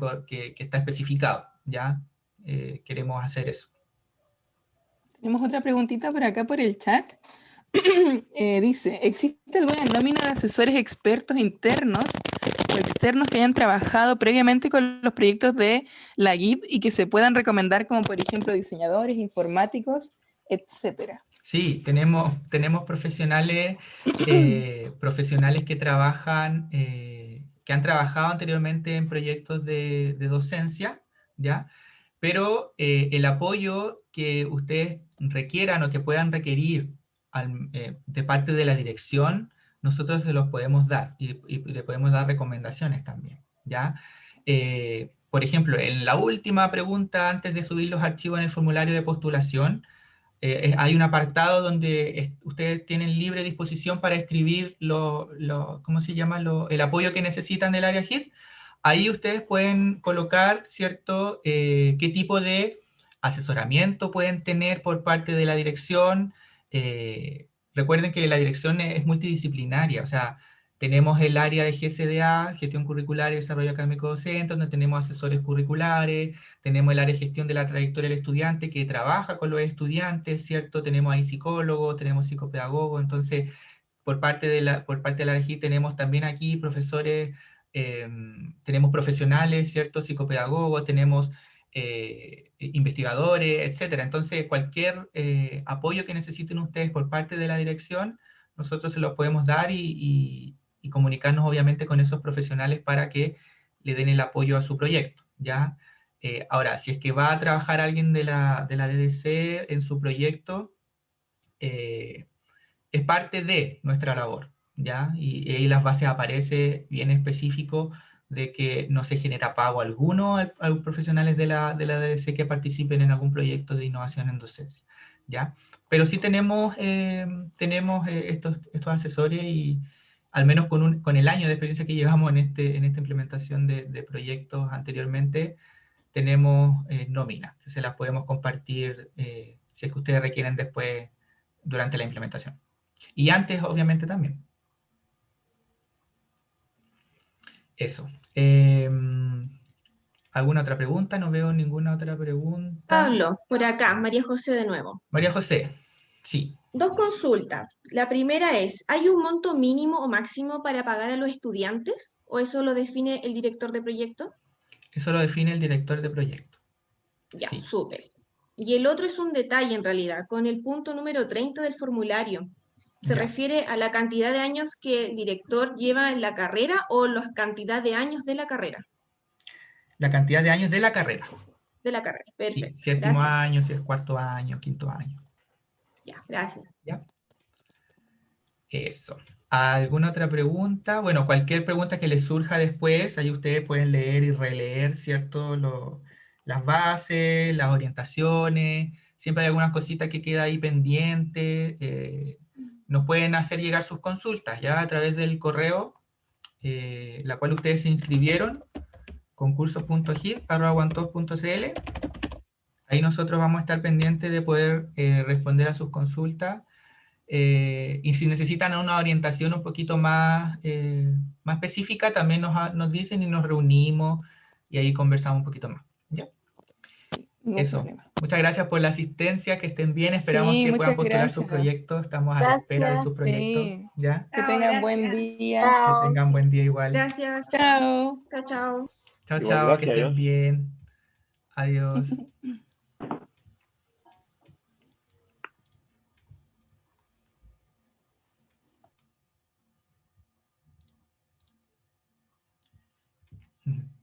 A: está especificado, ¿ya? Queremos hacer eso.
C: Tenemos otra preguntita por acá por el chat. Dice, ¿existe alguna nómina de asesores expertos internos o externos que hayan trabajado previamente con los proyectos de la GID y que se puedan recomendar como por ejemplo diseñadores, informáticos, etcétera?
A: Sí, tenemos profesionales, profesionales que trabajan, que han trabajado anteriormente en proyectos de docencia, ¿ya? Pero el apoyo que ustedes requieran o que puedan requerir de parte de la dirección nosotros se los podemos dar y le podemos dar recomendaciones también, ¿ya? Por ejemplo, en la última pregunta, antes de subir los archivos en el formulario de postulación, hay un apartado donde ustedes tienen libre disposición para escribir ¿cómo se llama? El apoyo que necesitan del área HIT. Ahí ustedes pueden colocar, ¿cierto?, qué tipo de asesoramiento pueden tener por parte de la dirección. Recuerden que la dirección es multidisciplinaria, o sea, tenemos el área de GCDA, Gestión Curricular y Desarrollo Académico Docente, donde tenemos asesores curriculares, tenemos el área de gestión de la trayectoria del estudiante que trabaja con los estudiantes, ¿cierto? Tenemos ahí psicólogos, tenemos psicopedagogos, entonces por parte de la REGI tenemos también aquí profesores, tenemos profesionales, ¿cierto? Psicopedagogos, tenemos investigadores, etcétera. Entonces, cualquier apoyo que necesiten ustedes por parte de la dirección, nosotros se los podemos dar y comunicarnos obviamente con esos profesionales para que le den el apoyo a su proyecto, ¿ya? Ahora, si es que va a trabajar alguien de la DDC en su proyecto, es parte de nuestra labor, ¿ya? Y ahí las bases aparece bien específico de que no se genera pago alguno a los profesionales de la DDC que participen en algún proyecto de innovación en docencia, ¿ya? Pero sí tenemos, estos asesores y al menos con el año de experiencia que llevamos en esta implementación de proyectos anteriormente, tenemos nóminas que se las podemos compartir si es que ustedes requieren después durante la implementación. Y antes, obviamente, también. Eso. ¿Alguna otra pregunta? No veo ninguna otra pregunta.
F: Pablo, por acá, María José de nuevo.
A: María José, sí.
F: Dos consultas. La primera es, ¿hay un monto mínimo o máximo para pagar a los estudiantes? ¿O eso lo define el director de proyecto?
A: Eso lo define el director de proyecto.
F: Ya,
A: Sí.
F: súper. Y el otro es un detalle en realidad, con el punto número 30 del formulario. ¿Se
A: Ya.
F: refiere a la cantidad de años que el director lleva en la carrera o la cantidad de años de la carrera?
A: La cantidad de años de la carrera.
F: De la carrera,
A: Sí,
F: perfecto.
A: séptimo
F: Gracias.
A: año, si es cuarto año, quinto año.
F: Ya, gracias.
A: ¿Ya? Eso. ¿Alguna otra pregunta? Bueno, cualquier pregunta que les surja después, ahí ustedes pueden leer y releer, ¿cierto? Las bases, las orientaciones, siempre hay algunas cositas que queda ahí pendiente. Nos pueden hacer llegar sus consultas ya a través del correo, la cual ustedes se inscribieron, concursos.hit@guantos.cl. Ahí nosotros vamos a estar pendientes de poder responder a sus consultas. Y si necesitan una orientación un poquito más, más específica, también nos dicen y nos reunimos y ahí conversamos un poquito más. ¿Ya?
C: Ningún
A: Eso.
C: problema.
A: Muchas gracias por la asistencia, que estén bien, esperamos
C: Sí,
A: que puedan
C: muchas
A: postular sus
C: gracias.
A: proyectos, estamos a la espera de sus
D: Gracias.
A: proyectos.
C: Sí.
A: ¿Ya?
C: Que
I: Chao,
C: tengan buen
I: gracias.
C: día.
A: Que
D: Chao.
A: tengan buen día igual.
F: Gracias.
C: Chao.
F: Chao, chao.
A: Chao,
J: Igual,
A: chao, que
J: gracias,
A: estén
J: adiós.
A: bien. Adiós. Ujú.